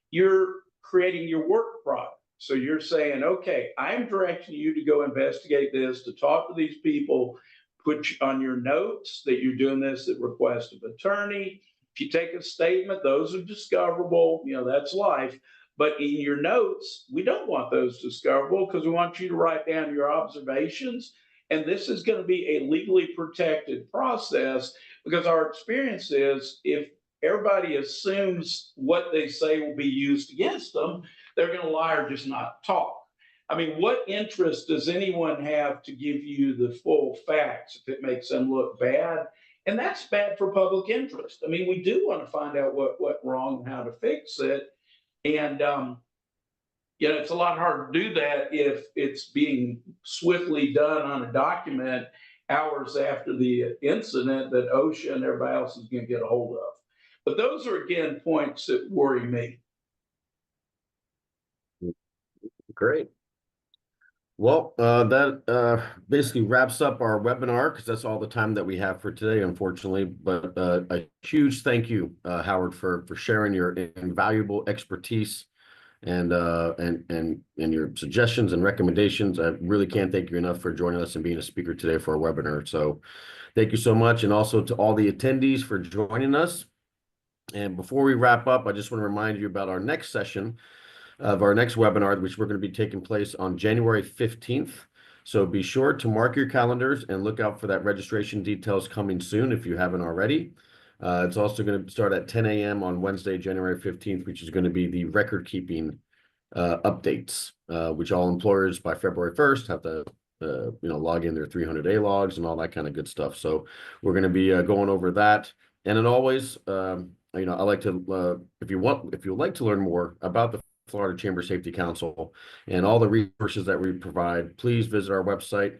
You're creating your work product. So you're saying, okay, I'm directing you to go investigate this, to talk to these people, put on your notes that you're doing this at request of attorney. If you take a statement, those are discoverable, that's life. But in your notes, we don't want those discoverable because we want you to write down your observations. And this is going to be a legally protected process because our experience is if everybody assumes what they say will be used against them, they're going to lie or just not talk. I mean, what interest does anyone have to give you the full facts if it makes them look bad? And that's bad for public interest. I mean, we do want to find out what went wrong and how to fix it. And it's a lot harder to do that if it's being swiftly done on a document hours after the incident that OSHA and everybody else is going to get a hold of. But those are, again, points that worry me. Great. Well, that basically wraps up our webinar because that's all the time that we have for today, unfortunately. But a huge thank you, Howard, for sharing your invaluable expertise and your suggestions and recommendations. I really can't thank you enough for joining us and being a speaker today for our webinar. So thank you so much. And also to all the attendees for joining us. And before we wrap up, I just want to remind you about our next session of our next webinar, which we're going to be taking place on January 15th. So be sure to mark your calendars and look out for that registration details coming soon if you haven't already. It's also going to start at 10 a.m. on Wednesday, January 15th, which is going to be the record keeping updates, which all employers by February 1st have to log in their 300-day logs and all that kind of good stuff. So we're going to be going over that. And then always, I like to, if you'd like to learn more about the Florida Chamber Safety Council and all the resources that we provide, please visit our website,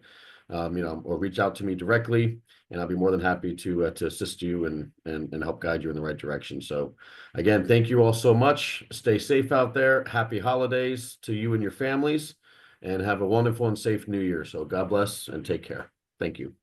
or reach out to me directly, and I'll be more than happy to assist you and help guide you in the right direction. So again, thank you all so much. Stay safe out there. Happy holidays to you and your families, and have a wonderful and safe new year. So God bless and take care. Thank you.